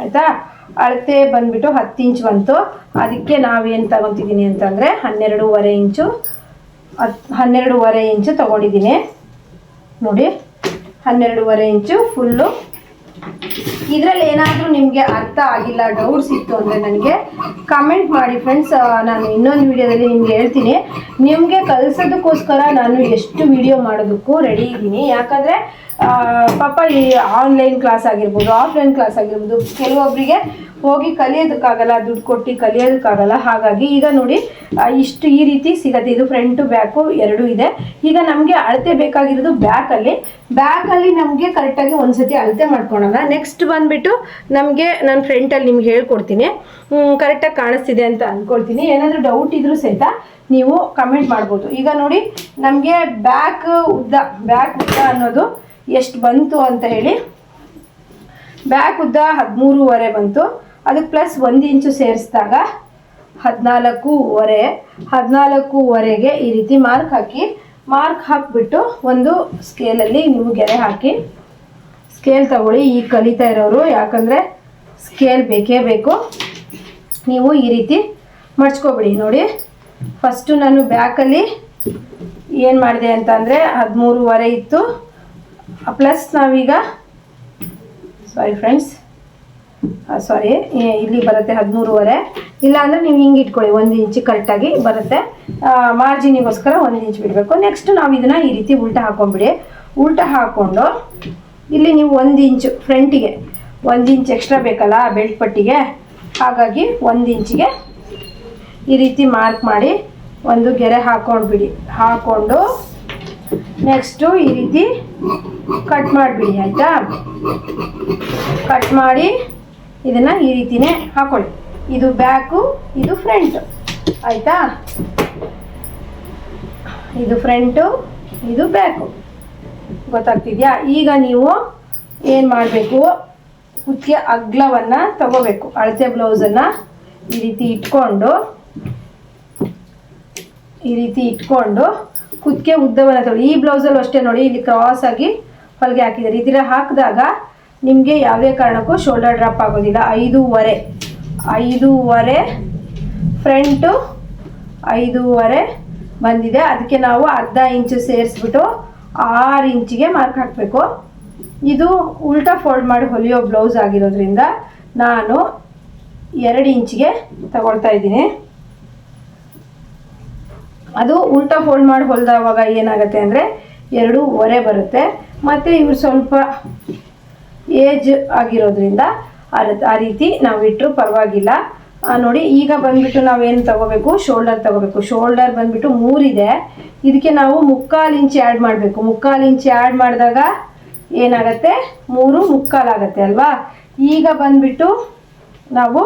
ಆಯಿತಾ. ಅಳತೆ ಬಂದುಬಿಟ್ಟು 10 ಇಂಚ್ ಬಂತು. ಅದಕ್ಕೆ ನಾವೇನು ತಗೊತಿದ್ದೀನಿ ಅಂತಂದರೆ 12.5 ಇಂಚು 12.5 ಇಂಚು ತೊಗೊಂಡಿದ್ದೀನಿ ನೋಡಿ. 12.5 ಇಂಚು ಫುಲ್ಲು. ಇದರಲ್ಲಿ ಏನಾದರೂ ನಿಮಗೆ ಅರ್ಥ ಆಗಿಲ್ಲ, ಡೌಟ್ಸ್ ಇತ್ತು ಅಂದರೆ ನನಗೆ ಕಮೆಂಟ್ ಮಾಡಿ ಫ್ರೆಂಡ್ಸ್. ನಾನು ಇನ್ನೊಂದು ವಿಡಿಯೋದಲ್ಲಿ ನಿಮ್ಗೆ ಹೇಳ್ತೀನಿ. ನಿಮಗೆ ಕಲಿಸೋದಕ್ಕೋಸ್ಕರ ನಾನು ಎಷ್ಟು ವಿಡಿಯೋ ಮಾಡೋದಕ್ಕೂ ರೆಡಿ ಇದ್ದೀನಿ. ಯಾಕಂದರೆ ಪಾಪ ಈ ಆನ್ಲೈನ್ ಕ್ಲಾಸ್ ಆಗಿರ್ಬೋದು, ಆಫ್ಲೈನ್ ಕ್ಲಾಸ್ ಆಗಿರ್ಬೋದು, ಕೆಲವೊಬ್ಬರಿಗೆ ಹೋಗಿ ಕಲಿಯೋದಕ್ಕಾಗಲ್ಲ, ದುಡ್ಡು ಕೊಟ್ಟು ಕಲಿಯೋದಕ್ಕಾಗಲ್ಲ. ಹಾಗಾಗಿ ಈಗ ನೋಡಿ ಇಷ್ಟು ಈ ರೀತಿ ಸಿಗುತ್ತೆ. ಇದು ಫ್ರಂಟು ಬ್ಯಾಕು ಎರಡೂ ಇದೆ. ಈಗ ನಮಗೆ ಅಳತೆ ಬೇಕಾಗಿರೋದು ಬ್ಯಾಕಲ್ಲಿ ನಮಗೆ ಕರೆಕ್ಟಾಗಿ ಒಂದ್ಸತಿ ಅಳತೆ ಮಾಡ್ಕೊಳೋಣ. ನೆಕ್ಸ್ಟ್ ಬಂದುಬಿಟ್ಟು ನಮಗೆ ನಾನು ಫ್ರಂಟಲ್ಲಿ ನಿಮ್ಗೆ ಹೇಳ್ಕೊಡ್ತೀನಿ. ಕರೆಕ್ಟಾಗಿ ಕಾಣಿಸ್ತಿದೆ ಅಂತ ಅಂದ್ಕೊಳ್ತೀನಿ. ಏನಾದರೂ ಡೌಟ್ ಇದ್ರೂ ಸಹಿತ ನೀವು ಕಮೆಂಟ್ ಮಾಡ್ಬೋದು. ಈಗ ನೋಡಿ ನಮಗೆ ಬ್ಯಾಕ್ ಉದ್ದ ಅನ್ನೋದು ಎಷ್ಟು ಬಂತು ಅಂತ ಹೇಳಿ. ಬ್ಯಾಕ್ ಉದ್ದ 13.5 ಬಂತು. ಅದಕ್ಕೆ ಪ್ಲಸ್ 1 ಇಂಚು ಸೇರಿಸಿದಾಗ 14.5ಗೆ ಈ ರೀತಿ ಮಾರ್ಕ್ ಹಾಕಿಬಿಟ್ಟು ಒಂದು ಸ್ಕೇಲಲ್ಲಿ ನೀವು ಗೆರೆ ಹಾಕಿ ಸ್ಕೇಲ್ ತಗೊಳ್ಳಿ. ಈಗ ಕಲಿತಾ ಇರೋರು, ಯಾಕಂದರೆ ಸ್ಕೇಲ್ ಬೇಕೇ ಬೇಕು. ನೀವು ಈ ರೀತಿ ಮಡ್ಚ್ಕೊಬಿಡಿ ನೋಡಿ. ಫಸ್ಟು ನಾನು ಬ್ಯಾಕಲ್ಲಿ ಏನು ಮಾಡಿದೆ ಅಂತ ಅಂದರೆ 13.5 ಇತ್ತು. ಪ್ಲಸ್ ನಾವೀಗ ಇಲ್ಲಿ ಬರುತ್ತೆ 13.5. ಇಲ್ಲ ಅಂದರೆ ನೀವು ಹಿಂಗೆ ಇಟ್ಕೊಳ್ಳಿ, 1 ಇಂಚ್ ಕರೆಕ್ಟಾಗಿ ಬರುತ್ತೆ. ಮಾರ್ಜಿನಿಗೋಸ್ಕರ 1 ಇಂಚ್ ಬಿಡಬೇಕು. ನೆಕ್ಸ್ಟ್ ನಾವು ಇದನ್ನು ಈ ರೀತಿ ಉಲ್ಟಾ ಹಾಕೊಂಡ್ಬಿಡಿ. ಉಲ್ಟಾ ಹಾಕ್ಕೊಂಡು ಇಲ್ಲಿ ನೀವು 1 ಇಂಚು ಫ್ರಂಟಿಗೆ 1 ಇಂಚ್ ಎಕ್ಸ್ಟ್ರಾ ಬೇಕಲ್ಲ ಬೆಲ್ಟ್ ಪಟ್ಟಿಗೆ. ಹಾಗಾಗಿ 1 ಇಂಚಿಗೆ ಈ ರೀತಿ ಮಾರ್ಕ್ ಮಾಡಿ ಒಂದು ಗೆರೆ ಹಾಕ್ಕೊಂಡು ನೆಕ್ಸ್ಟು ಈ ರೀತಿ ಕಟ್ ಮಾಡಿಬಿಡಿ ಆಯಿತಾ. ಕಟ್ ಮಾಡಿ ಇದನ್ನು ಈ ರೀತಿನೇ ಹಾಕೊಳ್ಳಿ. ಇದು ಬ್ಯಾಕು, ಇದು ಫ್ರಂಟು ಆಯಿತಾ. ಇದು ಫ್ರಂಟು, ಇದು ಬ್ಯಾಕು. ಗೊತ್ತಾಗ್ತಿದೆಯಾ? ಈಗ ನೀವು ಏನು ಮಾಡಬೇಕು, ಕುತ್ತಿಗೆ ಅಗಲವನ್ನು ತಗೋಬೇಕು. ಅಳತೆ ಬ್ಲೌಸನ್ನು ಈ ರೀತಿ ಇಟ್ಕೊಂಡು ಕುತ್ತಿಗೆ ಉದ್ದವನ್ನು ತಗೊಳ್ಳಿ. ಈ ಬ್ಲೌಸಲ್ಲೂ ಅಷ್ಟೇ ನೋಡಿ, ಇಲ್ಲಿ ಕ್ರಾಸ್ ಆಗಿ ಹೊಲಿಗೆ ಹಾಕಿದ್ದಾರೆ. ಈ ಥರ ಹಾಕಿದಾಗ ನಿಮಗೆ ಯಾವುದೇ ಕಾರಣಕ್ಕೂ ಶೋಲ್ಡರ್ ಡ್ರಾಪ್ ಆಗೋದಿಲ್ಲ. 5.5 ಫ್ರಂಟು 5.5 ಬಂದಿದೆ. ಅದಕ್ಕೆ ನಾವು 1/2 ಇಂಚು ಸೇರಿಸ್ಬಿಟ್ಟು 6 ಇಂಚಿಗೆ ಮಾರ್ಕ್ ಹಾಕಬೇಕು. ಇದು ಉಲ್ಟಾ ಫೋಲ್ಡ್ ಮಾಡಿ ಹೊಲಿಯೋ ಬ್ಲೌಸ್ ಆಗಿರೋದ್ರಿಂದ ನಾನು 2 ಇಂಚಿಗೆ ತಗೊಳ್ತಾ ಇದ್ದೀನಿ. ಅದು ಉಲ್ಟಾ ಫೋಲ್ಡ್ ಮಾಡಿ ಹೊಲಿದವಾಗ ಏನಾಗುತ್ತೆ ಅಂದರೆ 2.5 ಬರುತ್ತೆ. ಮತ್ತು ಇವರು ಸ್ವಲ್ಪ ಏಜ್ ಆಗಿರೋದ್ರಿಂದ ಆ ರೀತಿ ನಾವು ಇಟ್ಟರು ಪರವಾಗಿಲ್ಲ. ನೋಡಿ ಈಗ ಬಂದುಬಿಟ್ಟು ನಾವೇನು ತಗೋಬೇಕು, ಶೋಲ್ಡರ್ ತಗೋಬೇಕು. ಶೋಲ್ಡರ್ ಬಂದುಬಿಟ್ಟು 3 ಇದೆ. ಇದಕ್ಕೆ ನಾವು 3/4 ಇಂಚ್ ಆ್ಯಡ್ ಮಾಡಬೇಕು. 3/4 ಇಂಚ್ ಆ್ಯಡ್ ಮಾಡಿದಾಗ ಏನಾಗುತ್ತೆ, 3/4 ಆಗುತ್ತೆ ಅಲ್ವಾ. ಈಗ ಬಂದುಬಿಟ್ಟು ನಾವು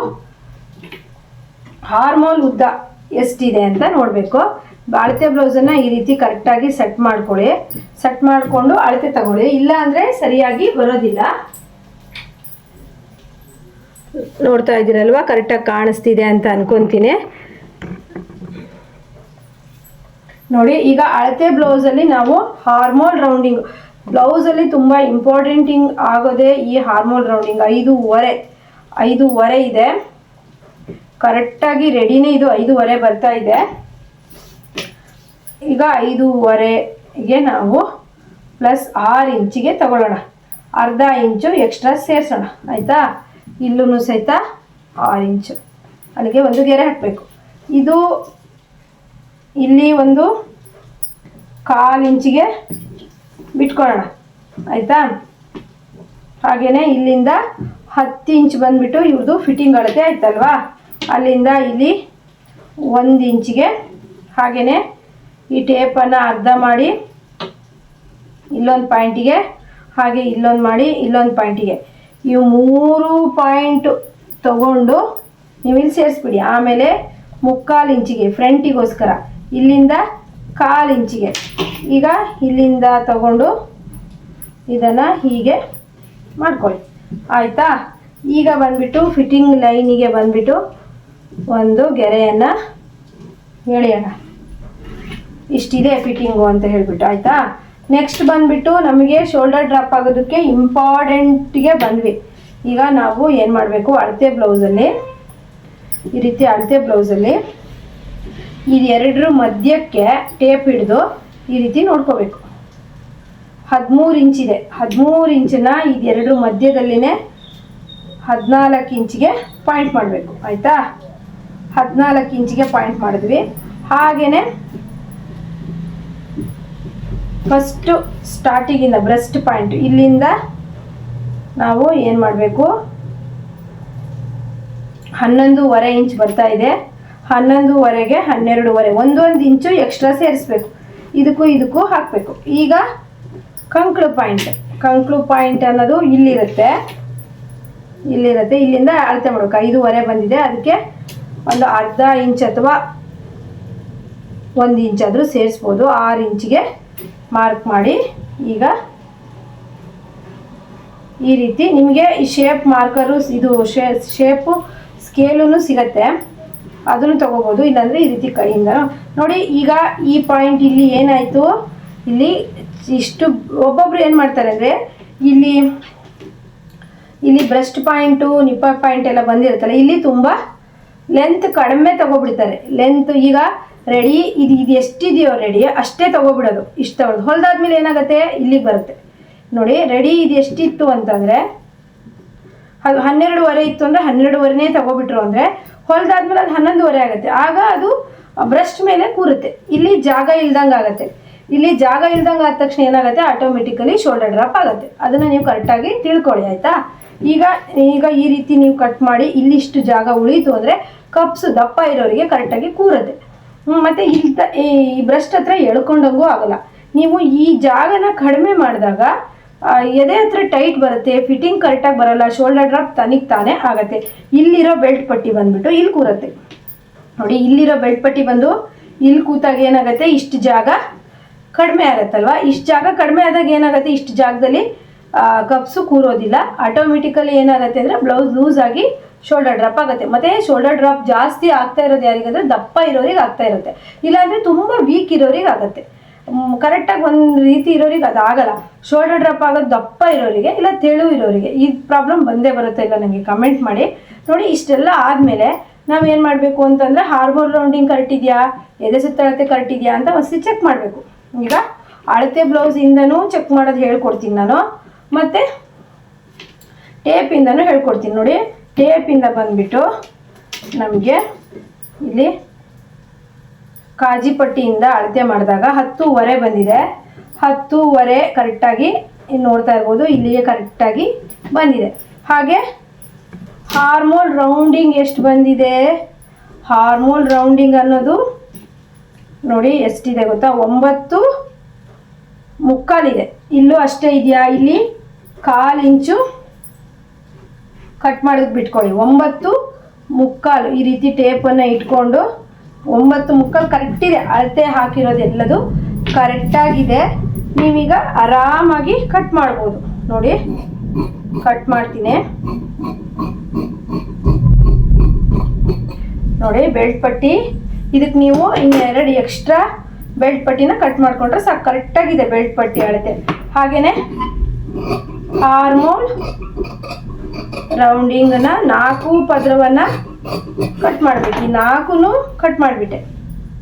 ಆರ್ಮೋಲ್ ಉದ್ದ ಎಷ್ಟಿದೆ ಅಂತ ನೋಡಬೇಕು. ಅಳತೆ ಬ್ಲೌಸನ್ನು ಈ ರೀತಿ ಕರೆಕ್ಟಾಗಿ ಸೆಟ್ ಮಾಡ್ಕೊಳ್ಳಿ. ಸೆಟ್ ಮಾಡಿಕೊಂಡು ಅಳತೆ ತಗೊಳ್ಳಿ, ಇಲ್ಲ ಅಂದರೆ ಸರಿಯಾಗಿ ಬರೋದಿಲ್ಲ. ನೋಡ್ತಾ ಇದ್ದೀರಲ್ವಾ, ಕರೆಕ್ಟಾಗಿ ಕಾಣಿಸ್ತಿದೆ ಅಂತ ಅನ್ಕೊತೀನಿ. ನೋಡಿ ಈಗ ಅಳತೆ ಬ್ಲೌಸಲ್ಲಿ ನಾವು ಹಾರ್ಮೋಲ್ ರೌಂಡಿಂಗ್, ಬ್ಲೌಸಲ್ಲಿ ತುಂಬ ಇಂಪಾರ್ಟೆಂಟಿಂಗ್ ಆಗೋದೇ ಈ ಹಾರ್ಮೋಲ್ ರೌಂಡಿಂಗ್. 5.5 ಇದೆ. ಕರೆಕ್ಟಾಗಿ ರೆಡಿನೇ ಇದು 5.5 ಬರ್ತಾ ಇದೆ. ಈಗ 5.5ಗೆ ನಾವು +6 ಇಂಚಿಗೆ ತಗೊಳ್ಳೋಣ. ಅರ್ಧ ಇಂಚು ಎಕ್ಸ್ಟ್ರಾ ಸೇರಿಸೋಣ ಆಯಿತಾ. ಇಲ್ಲೂ ಸಹಿತ 6 ಇಂಚು ಅಲ್ಲಿಗೆ ಒಂದು ಗೆರೆ ಹಾಕಬೇಕು. ಇದು ಇಲ್ಲಿ ಒಂದು 1/4 ಇಂಚಿಗೆ ಬಿಟ್ಕೊಳ್ಳೋಣ ಆಯಿತಾ. ಹಾಗೆಯೇ ಇಲ್ಲಿಂದ 10 ಇಂಚ್ ಬಂದುಬಿಟ್ಟು ಇವ್ರದ್ದು ಫಿಟ್ಟಿಂಗ್ ಅಳತೆ ಆಯ್ತಲ್ವಾ, ಅಲ್ಲಿಂದ ಇಲ್ಲಿ 1 ಇಂಚಿಗೆ ಹಾಗೆಯೇ ಈ ಟೇಪನ್ನು ಅರ್ಧ ಮಾಡಿ ಇಲ್ಲೊಂದು ಪಾಯಿಂಟಿಗೆ, ಹಾಗೆ ಇಲ್ಲೊಂದು ಮಾಡಿ ಇಲ್ಲೊಂದು ಪಾಯಿಂಟಿಗೆ, ಇವು 3 ಪಾಯಿಂಟ್ ತಗೊಂಡು ನೀವು ಇಲ್ಲಿ ಸೇರಿಸ್ಬಿಡಿ. ಆಮೇಲೆ 3/4 ಇಂಚಿಗೆ ಫ್ರಂಟಿಗೋಸ್ಕರ ಇಲ್ಲಿಂದ 1/4 ಇಂಚಿಗೆ, ಈಗ ಇಲ್ಲಿಂದ ತಗೊಂಡು ಇದನ್ನು ಹೀಗೆ ಮಾಡ್ಕೊಳ್ಳಿ ಆಯಿತಾ. ಈಗ ಬಂದುಬಿಟ್ಟು ಫಿಟ್ಟಿಂಗ್ ಲೈನಿಗೆ ಬಂದುಬಿಟ್ಟು ಒಂದು ಗೆರೆಯನ್ನು ಎಳೆಯೋಣ. ಇಷ್ಟಿದೆ ಫಿಟ್ಟಿಂಗು ಅಂತ ಹೇಳಿಬಿಟ್ಟು ಆಯಿತಾ. ನೆಕ್ಸ್ಟ್ ಬಂದುಬಿಟ್ಟು ನಮಗೆ ಶೋಲ್ಡರ್ ಡ್ರಾಪ್ ಆಗೋದಕ್ಕೆ ಇಂಪಾರ್ಟೆಂಟಿಗೆ ಬಂದ್ವಿ. ಈಗ ನಾವು ಏನು ಮಾಡಬೇಕು, ಅಳತೆ ಬ್ಲೌಸಲ್ಲಿ ಈ ರೀತಿ ಅಳತೆ ಬ್ಲೌಸಲ್ಲಿ ಇದೆರಡರ ಮಧ್ಯಕ್ಕೆ ಟೇಪ್ ಹಿಡಿದು ಈ ರೀತಿ ನೋಡ್ಕೋಬೇಕು. 13 ಇಂಚಿದೆ. 13 ಇಂಚನ್ನ ಇದೆರಡರ ಮಧ್ಯದಲ್ಲಿನೇ 14 ಇಂಚಿಗೆ ಪಾಯಿಂಟ್ ಮಾಡಬೇಕು ಆಯಿತಾ. 14 ಇಂಚಿಗೆ ಪಾಯಿಂಟ್ ಮಾಡಿದ್ವಿ. ಹಾಗೆಯೇ ಫಸ್ಟು ಸ್ಟಾರ್ಟಿಂಗಿಂದ ಬ್ರೆಸ್ಟ್ ಪಾಯಿಂಟ್ ಇಲ್ಲಿಂದ ನಾವು ಏನು ಮಾಡಬೇಕು, 11.5 ಇಂಚ್ ಬರ್ತಾ ಇದೆ. 11.5ಗೆ 12.5 1 ಇಂಚು ಎಕ್ಸ್ಟ್ರಾ ಸೇರಿಸ್ಬೇಕು. ಇದಕ್ಕೂ ಹಾಕಬೇಕು. ಈಗ ಕಂಕ್ಳು ಪಾಯಿಂಟ್ ಅನ್ನೋದು ಇಲ್ಲಿರುತ್ತೆ. ಇಲ್ಲಿಂದ ಅಳತೆ ಮಾಡಬೇಕು. 5.5 ಬಂದಿದೆ, ಅದಕ್ಕೆ ಒಂದು ಅರ್ಧ ಇಂಚ್ ಅಥವಾ 1 ಇಂಚ್ ಆದರೂ ಸೇರಿಸ್ಬೋದು. 6 ಇಂಚಿಗೆ ಮಾರ್ಕ್ ಮಾಡಿ. ಈಗ ಈ ರೀತಿ ನಿಮಗೆ ಈ ಶೇಪ್ ಮಾರ್ಕರು, ಇದು ಶೇಪು ಸ್ಕೇಲೂ ಸಿಗತ್ತೆ, ಅದನ್ನು ತಗೋಬೋದು. ಇಲ್ಲಾಂದರೆ ಈ ರೀತಿ ಕೈಯಿಂದ ನೋಡಿ. ಈಗ ಈ ಪಾಯಿಂಟ್ ಇಲ್ಲಿ ಏನಾಯಿತು, ಇಲ್ಲಿ ಇಷ್ಟು ಒಬ್ಬೊಬ್ರು ಏನು ಮಾಡ್ತಾರೆ ಅಂದರೆ ಇಲ್ಲಿ ಬ್ರೆಸ್ಟ್ ಪಾಯಿಂಟು ನಿಪ್ಪ ಪಾಯಿಂಟ್ ಎಲ್ಲ ಬಂದಿರುತ್ತಲ್ಲ, ಇಲ್ಲಿ ತುಂಬ ಲೆಂತ್ ಕಡಿಮೆ ತಗೋಬಿಡ್ತಾರೆ. ಲೆಂತ್ ಈಗ ರೆಡಿ ಇದು ಎಷ್ಟಿದೆಯೋ ರೆಡಿ ಅಷ್ಟೇ ತಗೋಬಿಡೋದು. ಇಷ್ಟು ತಗೊಳ್ಳೋದು. ಹೊಲ್ದಾದ್ಮೇಲೆ ಏನಾಗುತ್ತೆ, ಇಲ್ಲಿಗೆ ಬರುತ್ತೆ ನೋಡಿ. ರೆಡಿ ಇದು ಎಷ್ಟಿತ್ತು ಅಂತಂದರೆ ಅದು 12.5 ಇತ್ತು ಅಂದರೆ 12.5ನೇ ತಗೋಬಿಟ್ರು ಅಂದರೆ ಹೊಲ್ದಾದ್ಮೇಲೆ ಅದು 11.5 ಆಗುತ್ತೆ. ಆಗ ಅದು ಬ್ರೆಸ್ಟ್ ಮೇಲೆ ಕೂರುತ್ತೆ. ಇಲ್ಲಿ ಜಾಗ ಇಲ್ದಂಗೆ ಆಗುತ್ತೆ. ಇಲ್ಲಿ ಜಾಗ ಇಲ್ದಂಗೆ ಆದ ತಕ್ಷಣ ಏನಾಗುತ್ತೆ, ಆಟೋಮೆಟಿಕಲಿ ಶೋಲ್ಡರ್ ಡ್ರಾಪ್ ಆಗುತ್ತೆ. ಅದನ್ನು ನೀವು ಕರೆಕ್ಟಾಗಿ ತಿಳ್ಕೊಳ್ಳಿ ಆಯಿತಾ. ಈಗ ಈ ರೀತಿ ನೀವು ಕಟ್ ಮಾಡಿ ಇಲ್ಲಿಷ್ಟು ಜಾಗ ಉಳೀತು ಅಂದರೆ ಕಪ್ಸು ದಪ್ಪ ಇರೋರಿಗೆ ಕರೆಕ್ಟಾಗಿ ಕೂರುತ್ತೆ. ಮತ್ತು ಈ ಬ್ರೆಸ್ಟ್ ಹತ್ರ ಎಳ್ಕೊಂಡಂಗೂ ಆಗಲ್ಲ. ನೀವು ಈ ಜಾಗನ ಕಡಿಮೆ ಮಾಡಿದಾಗ ಎದೆ ಹತ್ರ ಟೈಟ್ ಬರುತ್ತೆ, ಫಿಟ್ಟಿಂಗ್ ಕರೆಕ್ಟಾಗಿ ಬರಲ್ಲ, ಶೋಲ್ಡರ್ ಡ್ರಾಪ್ ತಾನೇ ಆಗುತ್ತೆ. ಇಲ್ಲಿರೋ ಬೆಲ್ಟ್ ಪಟ್ಟಿ ಬಂದುಬಿಟ್ಟು ಇಲ್ಲಿ ಕೂರುತ್ತೆ ನೋಡಿ. ಇಲ್ಲಿರೋ ಬೆಲ್ಟ್ ಪಟ್ಟಿ ಬಂದು ಇಲ್ಲಿ ಕೂತಾಗ ಏನಾಗುತ್ತೆ, ಇಷ್ಟು ಜಾಗ ಕಡಿಮೆ ಆಗುತ್ತಲ್ವ. ಇಷ್ಟು ಜಾಗ ಕಡಿಮೆ ಆದಾಗ ಏನಾಗುತ್ತೆ, ಇಷ್ಟು ಜಾಗದಲ್ಲಿ ಕಪ್ಸು ಕೂರೋದಿಲ್ಲ. ಆಟೋಮೆಟಿಕಲಿ ಏನಾಗುತ್ತೆ ಅಂದರೆ ಬ್ಲೌಸ್ ಲೂಸ್ ಆಗಿ ಶೋಲ್ಡರ್ ಡ್ರಾಪ್ ಆಗುತ್ತೆ. ಮತ್ತು ಶೋಲ್ಡರ್ ಡ್ರಾಪ್ ಜಾಸ್ತಿ ಆಗ್ತಾ ಇರೋದು ಯಾರಿಗಂದರೆ ದಪ್ಪ ಇರೋರಿಗೆ ಆಗ್ತಾ ಇರುತ್ತೆ, ಇಲ್ಲಾಂದರೆ ತುಂಬ ವೀಕ್ ಇರೋರಿಗೆ ಆಗುತ್ತೆ. ಕರೆಕ್ಟಾಗಿ ಒಂದು ರೀತಿ ಇರೋರಿಗೆ ಅದಾಗಲ್ಲ. ಶೋಲ್ಡರ್ ಡ್ರಾಪ್ ಆಗೋದು ದಪ್ಪ ಇರೋರಿಗೆ ಇಲ್ಲ ತೆಳು ಇರೋರಿಗೆ ಈ ಪ್ರಾಬ್ಲಮ್ ಬಂದೇ ಬರುತ್ತೆ. ಇಲ್ಲ ನನಗೆ ಕಮೆಂಟ್ ಮಾಡಿ ನೋಡಿ. ಇಷ್ಟೆಲ್ಲ ಆದಮೇಲೆ ನಾವೇನು ಮಾಡಬೇಕು ಅಂತಂದರೆ ಹಾರ್ಮೋನ್ ರೌಂಡಿಂಗ್ ಕರೆಕ್ಟ್ ಇದೆಯಾ, ಎದೆ ಸುತ್ತಳತೆ ಕರೆಕ್ಟ್ ಇದೆಯಾ ಅಂತ ಒಂದ್ಸತಿ ಚೆಕ್ ಮಾಡಬೇಕು. ಈಗ ಅಳತೆ ಬ್ಲೌಸಿಂದನೂ ಚೆಕ್ ಮಾಡೋದು ಹೇಳ್ಕೊಡ್ತೀನಿ ನಾನು, ಮತ್ತು ಟೇಪಿಂದನೂ ಹೇಳ್ಕೊಡ್ತೀನಿ. ನೋಡಿ, ಟೇಪಿಂದ ಬಂದುಬಿಟ್ಟು ನಮಗೆ ಇಲ್ಲಿ ಕಾಜಿಪಟ್ಟಿಯಿಂದ ಅಳತೆ ಮಾಡಿದಾಗ 10.5 ಬಂದಿದೆ. 10.5 ಕರೆಕ್ಟಾಗಿ ನೋಡ್ತಾ ಇರ್ಬೋದು, ಇಲ್ಲಿಗೆ ಕರೆಕ್ಟಾಗಿ ಬಂದಿದೆ. ಹಾಗೆ ಹಾರ್ಮೋಲ್ ರೌಂಡಿಂಗ್ ಎಷ್ಟು ಬಂದಿದೆ? ಹಾರ್ಮೋಲ್ ರೌಂಡಿಂಗ್ ಅನ್ನೋದು ನೋಡಿ ಎಷ್ಟಿದೆ ಗೊತ್ತಾ? 9.25 ಇದೆ. ಇಲ್ಲೂ ಅಷ್ಟೇ ಇದೆಯಾ? ಇಲ್ಲಿ 1/4 ಇಂಚು ಕಟ್ ಮಾಡೋದು ಬಿಟ್ಕೊಳ್ಳಿ. 9.25 ಈ ರೀತಿ ಟೇಪನ್ನು ಇಟ್ಕೊಂಡು 9.25 ಕರೆಕ್ಟ್ ಇದೆ. ಅಳತೆ ಹಾಕಿರೋದು ಎಲ್ಲದು ಕರೆಕ್ಟಾಗಿದೆ. ನೀವೀಗ ಆರಾಮಾಗಿ ಕಟ್ ಮಾಡ್ಬೋದು. ನೋಡಿ, ಕಟ್ ಮಾಡ್ತೀನಿ. ನೋಡಿ, ಬೆಲ್ಟ್ ಪಟ್ಟಿ ಇದಕ್ಕೆ ನೀವು ಇನ್ನೆರಡು ಎಕ್ಸ್ಟ್ರಾ ಬೆಲ್ಟ್ ಪಟ್ಟಿನ ಕಟ್ ಮಾಡ್ಕೊಂಡ್ರೆ ಸಾಕು. ಕರೆಕ್ಟಾಗಿದೆ ಬೆಲ್ಟ್ ಪಟ್ಟಿ ಅಳತೆ. ಹಾಗೆಯೇ ಆರ್ಮೋಲ್ ರೌಂಡಿಂಗನ್ನ 4 ಪದರವನ್ನು ಕಟ್ ಮಾಡಬೇಕು. ಈ 4 ಕಟ್ ಮಾಡಿಬಿಟ್ಟೆ,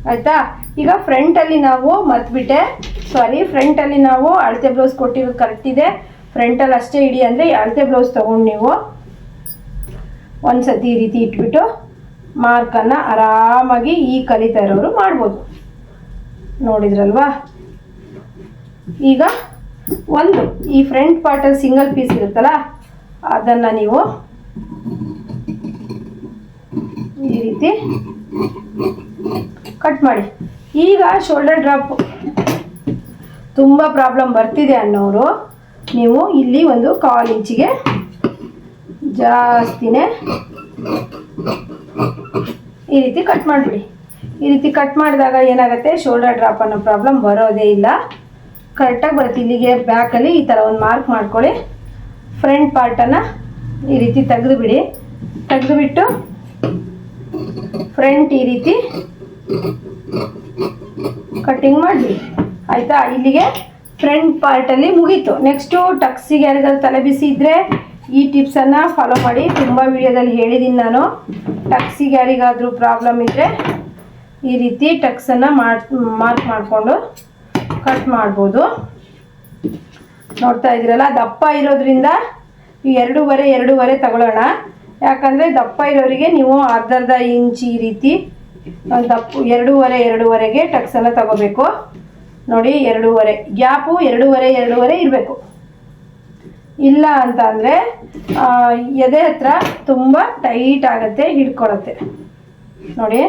ಆಯಿತಾ? ಈಗ ಫ್ರಂಟಲ್ಲಿ ನಾವು ಮರ್ತ್ಬಿಟ್ಟೆ, ಫ್ರಂಟಲ್ಲಿ ನಾವು ಅಳತೆ ಬ್ಲೌಸ್ ಕೊಟ್ಟಿರೋದು ಕರೆಕ್ಟ್ ಇದೆ. ಫ್ರಂಟಲ್ಲಿ ಅಷ್ಟೇ ಇಡಿ ಅಂದರೆ ಅಳತೆ ಬ್ಲೌಸ್ ತೊಗೊಂಡು ನೀವು ಒಂದು ಸತಿ ಈ ರೀತಿ ಇಟ್ಬಿಟ್ಟು ಮಾರ್ಕನ್ನು ಆರಾಮಾಗಿ ಈ ಕಲಿತಾ ಇರೋರು ಮಾಡ್ಬೋದು. ನೋಡಿದ್ರಲ್ವಾ? ಈಗ ಈ ಫ್ರಂಟ್ ಪಾರ್ಟಲ್ಲಿ ಸಿಂಗಲ್ ಪೀಸ್ ಇರುತ್ತಲ್ಲ, ಅದನ್ನು ನೀವು ಈ ರೀತಿ ಕಟ್ ಮಾಡಿ. ಈಗ ಶೋಲ್ಡರ್ ಡ್ರಾಪ್ ತುಂಬ ಪ್ರಾಬ್ಲಮ್ ಬರ್ತಿದೆ ಅನ್ನೋರು ನೀವು ಇಲ್ಲಿ 1/4 ಇಂಚಿಗೆ ಜಾಸ್ತಿನೇ ಈ ರೀತಿ ಕಟ್ ಮಾಡಿಬಿಡಿ. ಈ ರೀತಿ ಕಟ್ ಮಾಡಿದಾಗ ಏನಾಗುತ್ತೆ, ಶೋಲ್ಡರ್ ಡ್ರಾಪ್ ಅನ್ನೋ ಪ್ರಾಬ್ಲಮ್ ಬರೋದೇ ಇಲ್ಲ, ಕರೆಕ್ಟಾಗಿ ಬರುತ್ತೆ. ಇಲ್ಲಿಗೆ ಬ್ಯಾಕಲ್ಲಿ ಈ ಥರ ಒಂದು ಮಾರ್ಕ್ ಮಾಡ್ಕೊಳ್ಳಿ. ಫ್ರಂಟ್ ಪಾರ್ಟನ್ನು ಈ ರೀತಿ ತೆಗೆದುಬಿಡಿ. ತೆಗೆದುಬಿಟ್ಟು ಫ್ರಂಟ್ ಈ ರೀತಿ ಕಟ್ಟಿಂಗ್ ಮಾಡಿಬಿಡಿ, ಆಯಿತಾ? ಇಲ್ಲಿಗೆ ಫ್ರಂಟ್ ಪಾರ್ಟಲ್ಲಿ ಮುಗೀತು. ನೆಕ್ಸ್ಟು ಟಕ್ಸಿಗೆ ಯಾರಿಗಾದ್ರು ತಲೆ ಬಿಸಿ ಇದ್ದರೆ ಈ ಟಿಪ್ಸನ್ನು ಫಾಲೋ ಮಾಡಿ. ತುಂಬ ವಿಡಿಯೋದಲ್ಲಿ ಹೇಳಿದ್ದೀನಿ ನಾನು. ಟಕ್ಸಿಗೆ ಯಾರಿಗಾದರೂ ಪ್ರಾಬ್ಲಮ್ ಇದ್ದರೆ ಈ ರೀತಿ ಟಕ್ಸನ್ನು ಮಾರ್ಕ್ ಮಾಡಿಕೊಂಡು ಕಟ್ ಮಾಡ್ಬೋದು. ನೋಡ್ತಾ ಇದ್ದೀರಲ್ಲ, ದಪ್ಪ ಇರೋದ್ರಿಂದ ಈ 2.5 ತಗೊಳ್ಳೋಣ. ಯಾಕಂದರೆ ದಪ್ಪ ಇರೋರಿಗೆ ನೀವು ಅರ್ಧ ಇಂಚ್ ಈ ರೀತಿ ದಪ್ಪ 2.5 ಟಕ್ಸನ್ನು ತಗೋಬೇಕು. ನೋಡಿ, 2.5 ಗ್ಯಾಪು 2.5 ಇರಬೇಕು. ಇಲ್ಲ ಅಂತ ಅಂದರೆ ಎದೆ ಹತ್ರ ತುಂಬ ಟೈಟ್ ಆಗುತ್ತೆ, ಹಿಡ್ಕೊಳತ್ತೆ. ನೋಡಿ,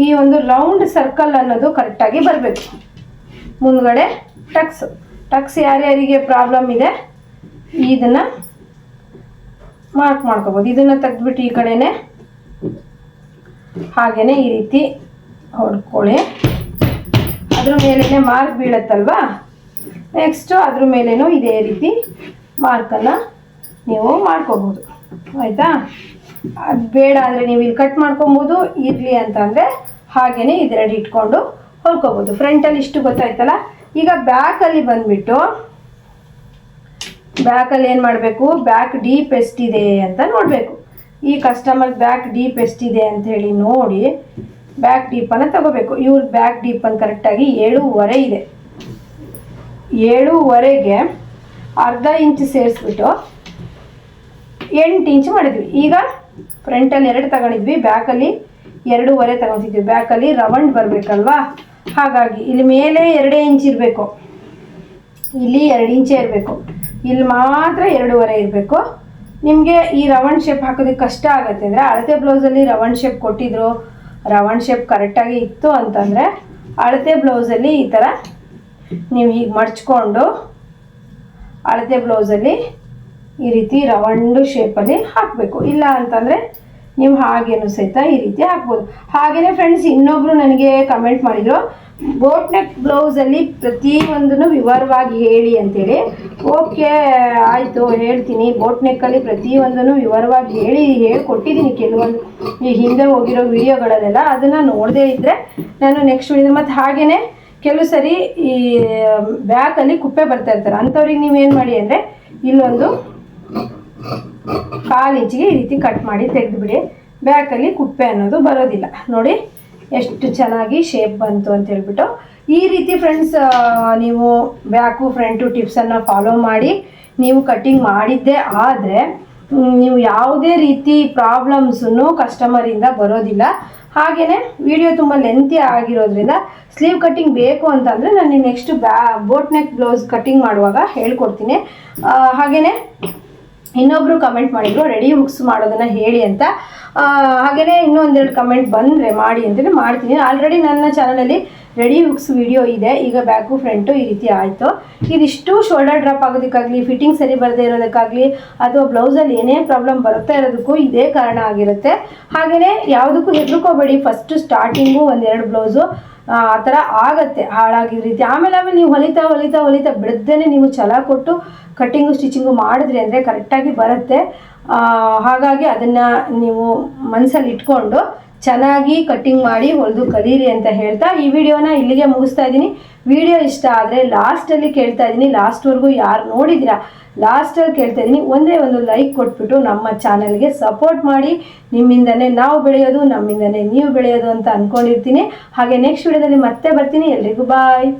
ಈ ಒಂದು ರೌಂಡ್ ಸರ್ಕಲ್ ಅನ್ನೋದು ಕರೆಕ್ಟಾಗಿ ಬರಬೇಕು. ಮುಂದ್ಗಡೆ ಟಕ್ಸ್ ಯಾರ್ಯಾರಿಗೆ ಪ್ರಾಬ್ಲಮ್ ಇದೆ ಇದನ್ನು ಮಾರ್ಕ್ ಮಾಡ್ಕೋಬೋದು. ಇದನ್ನು ತೆಗೆದ್ಬಿಟ್ಟು ಈ ಕಡೆನೇ ಹಾಗೇ ಈ ರೀತಿ ಹೊಡ್ಕೊಳ್ಳಿ. ಅದ್ರ ಮೇಲೇ ಮಾರ್ಕ್ ಬೀಳತ್ತಲ್ವಾ, ನೆಕ್ಸ್ಟು ಅದ್ರ ಮೇಲೇನೂ ಇದೇ ರೀತಿ ಮಾರ್ಕನ್ನು ನೀವು ಮಾಡ್ಕೋಬೋದು, ಆಯಿತಾ? ಅದು ಬೇಡ ಅಂದರೆ ನೀವು ಇಲ್ಲಿ ಕಟ್ ಮಾಡ್ಕೊಬೋದು. ಇರಲಿ ಅಂತ ಅಂದರೆ ಹಾಗೇ ಇದೆರಡು ಇಟ್ಕೊಂಡು ಹೊಲ್ಕೋಬೋದು. ಫ್ರಂಟಲ್ಲಿ ಇಷ್ಟು ಗೊತ್ತಾಯ್ತಲ್ಲ. ಈಗ ಬ್ಯಾಕಲ್ಲಿ ಬಂದುಬಿಟ್ಟು ಬ್ಯಾಕಲ್ಲಿ ಏನು ಮಾಡಬೇಕು, ಬ್ಯಾಕ್ ಡೀಪ್ ಎಷ್ಟಿದೆ ಅಂತ ನೋಡಬೇಕು. ಈ ಕಸ್ಟಮರ್ ಬ್ಯಾಕ್ ಡೀಪ್ ಎಷ್ಟಿದೆ ಅಂಥೇಳಿ ನೋಡಿ ಬ್ಯಾಕ್ ಡೀಪನ್ನು ತಗೋಬೇಕು. ಇವ್ರ ಬ್ಯಾಕ್ ಡೀಪನ್ನು ಕರೆಕ್ಟಾಗಿ 7.5 ಇದೆ. 7.5ಗೆ ಅರ್ಧ ಇಂಚ್ ಸೇರಿಸ್ಬಿಟ್ಟು 8 ಇಂಚ್ ಮಾಡಿದ್ವಿ. ಈಗ ಫ್ರಂಟಲ್ಲಿ 2 ತಗೊಂಡಿದ್ವಿ, ಬ್ಯಾಕಲ್ಲಿ 2.5 ತಗೊತಿದ್ವಿ. ಬ್ಯಾಕಲ್ಲಿ ರೌಂಡ್ ಬರಬೇಕಲ್ವಾ, ಹಾಗಾಗಿ ಇಲ್ಲಿ ಮೇಲೆ 2 ಇಂಚ್ ಇರಬೇಕು, ಇಲ್ಲಿ 2 ಇಂಚೇ ಇರಬೇಕು. ಇಲ್ಲಿ ಮಾತ್ರ 2.5 ಇರಬೇಕು. ನಿಮಗೆ ಈ ರೌಂಡ್ ಶೇಪ್ ಹಾಕೋದಕ್ಕೆ ಕಷ್ಟ ಆಗುತ್ತೆ ಅಂದರೆ ಅಳತೆ ಬ್ಲೌಸಲ್ಲಿ ರೌಂಡ್ ಶೇಪ್ ಕೊಟ್ಟಿದ್ರು, ರೌಂಡ್ ಶೇಪ್ ಕರೆಕ್ಟಾಗಿ ಇತ್ತು ಅಂತಂದರೆ ಅಳತೆ ಬ್ಲೌಸಲ್ಲಿ ಈ ಥರ ನೀವು ಹೀಗೆ ಮಡ್ಚ್ಕೊಂಡು ಅಳತೆ ಬ್ಲೌಸಲ್ಲಿ ಈ ರೀತಿ ರೌಂಡ್ ಶೇಪಲ್ಲಿ ಹಾಕಬೇಕು. ಇಲ್ಲ ಅಂತಂದರೆ ನೀವು ಹಾಗೇನು ಸಹಿತ ಈ ರೀತಿ ಹಾಕ್ಬೋದು. ಹಾಗೆಯೇ ಫ್ರೆಂಡ್ಸ್, ಇನ್ನೊಬ್ಬರು ನನಗೆ ಕಮೆಂಟ್ ಮಾಡಿದರು, ಬೋಟ್ ನೆಕ್ ಬ್ಲೌಸಲ್ಲಿ ಪ್ರತಿಯೊಂದನ್ನು ವಿವರವಾಗಿ ಹೇಳಿ ಅಂತೇಳಿ. ಓಕೆ, ಆಯಿತು, ಹೇಳ್ತೀನಿ. ಬೋಟ್ ನೆಕ್ಕಲ್ಲಿ ಪ್ರತಿಯೊಂದನ್ನು ವಿವರವಾಗಿ ಹೇಳ್ಕೊಟ್ಟಿದ್ದೀನಿ. ಕೆಲವೊಂದು ಈ ಹಿಂದೆ ಹೋಗಿರೋ ವಿಡಿಯೋಗಳಲ್ಲೆಲ್ಲ ಅದನ್ನು ನೋಡದೇ ಇದ್ದರೆ ನಾನು ನೆಕ್ಸ್ಟ್ ವಿಡಿಯೋ. ಮತ್ತು ಹಾಗೆಯೇ ಕೆಲವು ಸರಿ ಈ ಬ್ಯಾಕಲ್ಲಿ ಕುಪ್ಪೆ ಬರ್ತಾ ಇರ್ತಾರೆ, ಅಂಥವ್ರಿಗೆ ನೀವೇನು ಮಾಡಿ ಅಂದರೆ ಇಲ್ಲೊಂದು 1/4 ಇಂಚಿಗೆ ಈ ರೀತಿ ಕಟ್ ಮಾಡಿ ತೆಗೆದುಬಿಡಿ. ಬ್ಯಾಕಲ್ಲಿ ಕುಪ್ಪೆ ಅನ್ನೋದು ಬರೋದಿಲ್ಲ. ನೋಡಿ ಎಷ್ಟು ಚೆನ್ನಾಗಿ ಶೇಪ್ ಬಂತು ಅಂತ ಹೇಳ್ಬಿಟ್ಟು. ಈ ರೀತಿ ಫ್ರೆಂಡ್ಸ್ ನೀವು ಬ್ಯಾಕು ಫ್ರಂಟು ಟಿಪ್ಸನ್ನು ಫಾಲೋ ಮಾಡಿ ನೀವು ಕಟ್ಟಿಂಗ್ ಮಾಡಿದ್ದೇ ಆದರೆ ನೀವು ಯಾವುದೇ ರೀತಿ ಪ್ರಾಬ್ಲಮ್ಸನ್ನು ಕಸ್ಟಮರಿಂದ ಬರೋದಿಲ್ಲ. ಹಾಗೆಯೇ ವಿಡಿಯೋ ತುಂಬ ಲೆಂತಿ ಆಗಿರೋದ್ರಿಂದ ಸ್ಲೀವ್ ಕಟ್ಟಿಂಗ್ ಬೇಕು ಅಂತಂದರೆ ನಾನು next boat neck blouse cutting ಮಾಡುವಾಗ ಹೇಳ್ಕೊಡ್ತೀನಿ. ಹಾಗೆಯೇ ಇನ್ನೊಬ್ಬರು ಕಮೆಂಟ್ ಮಾಡಿದ್ರು ರೆಡಿ ಹುಕ್ಸ್ ಮಾಡೋದನ್ನು ಹೇಳಿ ಅಂತ. ಹಾಗೆಯೇ ಇನ್ನೊಂದೆರಡು ಕಮೆಂಟ್ ಬಂದರೆ ಮಾಡಿ ಅಂತೇಳಿ ಮಾಡ್ತೀನಿ. ಆಲ್ರೆಡಿ ನನ್ನ ಚಾನಲಲ್ಲಿ ರೆಡಿ ಹುಕ್ಸ್ ವಿಡಿಯೋ ಇದೆ. ಈಗ ಬ್ಯಾಕು ಫ್ರಂಟು ಈ ರೀತಿ ಆಯಿತು. ಇದಿಷ್ಟು ಶೋಲ್ಡರ್ ಡ್ರಾಪ್ ಆಗೋದಕ್ಕಾಗಲಿ, ಫಿಟ್ಟಿಂಗ್ ಸರಿ ಬರದೇ ಇರೋದಕ್ಕಾಗಲಿ, ಅಥವಾ ಬ್ಲೌಸಲ್ಲಿ ಏನೇ ಪ್ರಾಬ್ಲಮ್ ಬರುತ್ತಾ ಇರೋದಕ್ಕೂ ಇದೇ ಕಾರಣ ಆಗಿರುತ್ತೆ. ಹಾಗೆಯೇ ಯಾವುದಕ್ಕೂ ಹೆದರ್ಕೋಬೇಡಿ. ಫಸ್ಟು ಸ್ಟಾರ್ಟಿಂಗು ಒಂದೆರಡು ಬ್ಲೌಸು ಆ ಥರ ಆಗತ್ತೆ ಹಾಳಾಗಿದ್ದ ರೀತಿ. ಆಮೇಲೆ ನೀವು ಹೊಲಿತಾ ಬಿಡದೇನೆ ನೀವು ಛಲ ಕೊಟ್ಟು ಕಟ್ಟಿಂಗು ಸ್ಟಿಚಿಂಗು ಮಾಡಿದ್ರಿ ಅಂದರೆ ಕರೆಕ್ಟಾಗಿ ಬರುತ್ತೆ. ಹಾಗಾಗಿ ಅದನ್ನು ನೀವು ಮನಸ್ಸಲ್ಲಿ ಇಟ್ಕೊಂಡು ಚೆನ್ನಾಗಿ ಕಟ್ಟಿಂಗ್ ಮಾಡಿ ಹೊಲಿದು ಕಲೀರಿ ಅಂತ ಹೇಳ್ತಾ ಈ ವಿಡಿಯೋನ ಇಲ್ಲಿಗೆ ಮುಗಿಸ್ತಾ ಇದ್ದೀನಿ. ವಿಡಿಯೋ ಇಷ್ಟ ಆದರೆ ಲಾಸ್ಟಲ್ಲಿ ಕೇಳ್ತಾ ಇದ್ದೀನಿ, ಲಾಸ್ಟ್ವರೆಗೂ ಯಾರು ನೋಡಿದ್ದೀರಾ ಲಾಸ್ಟಲ್ಲಿ ಕೇಳ್ತಾ ಇದ್ದೀನಿ, ಒಂದೇ ಒಂದು ಲೈಕ್ ಕೊಟ್ಬಿಟ್ಟು ನಮ್ಮ ಚಾನಲ್ಗೆ ಸಪೋರ್ಟ್ ಮಾಡಿ. ನಿಮ್ಮಿಂದನೇ ನಾವು ಬೆಳೆಯೋದು, ನಮ್ಮಿಂದನೇ ನೀವು ಬೆಳೆಯೋದು ಅಂತ ಅಂದ್ಕೊಂಡಿರ್ತೀನಿ. ಹಾಗೆ ನೆಕ್ಸ್ಟ್ ವಿಡಿಯೋದಲ್ಲಿ ಮತ್ತೆ ಬರ್ತೀನಿ. ಎಲ್ರಿಗೂ ಬಾಯ್.